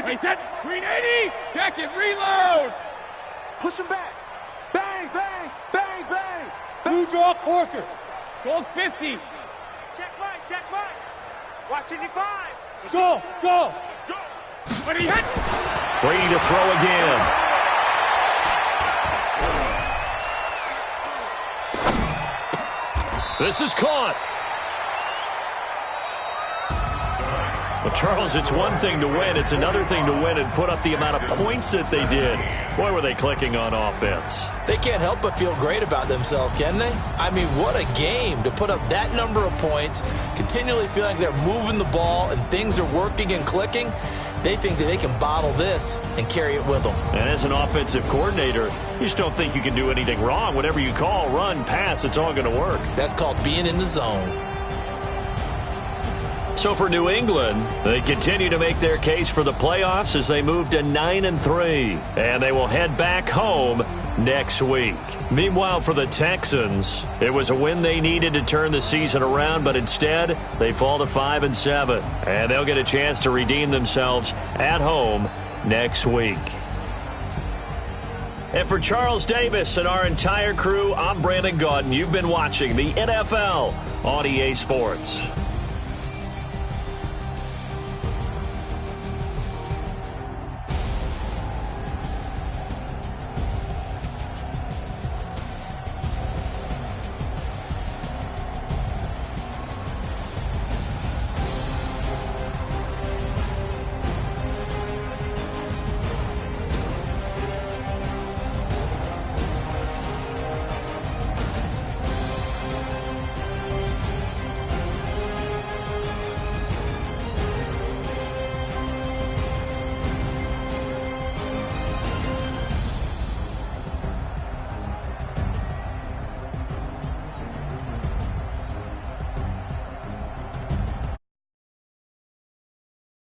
Wait, that 380. Check it, reload. Push him back. Bang, bang, bang, bang. Blue draw quarters. Gold 50. Check Mike. Watch it, 5. Go. When he hit. Brady to throw again. This is caught. Well, Charles, it's one thing to win. It's another thing to win and put up the amount of points that they did. Boy, were they clicking on offense. They can't help but feel great about themselves, can they? I mean, what a game to put up that number of points, continually feeling like they're moving the ball and things are working and clicking. They think that they can bottle this and carry it with them. And as an offensive coordinator, you just don't think you can do anything wrong. Whatever you call, run, pass, it's all going to work. That's called being in the zone. So for New England, they continue to make their case for the playoffs as they move to 9-3. And they will head back home next week. Meanwhile, for the Texans, it was a win they needed to turn the season around, but instead, they fall to 5-7. And they'll get a chance to redeem themselves at home next week. And for Charles Davis and our entire crew, I'm Brandon Gaudin. You've been watching the NFL on EA Sports.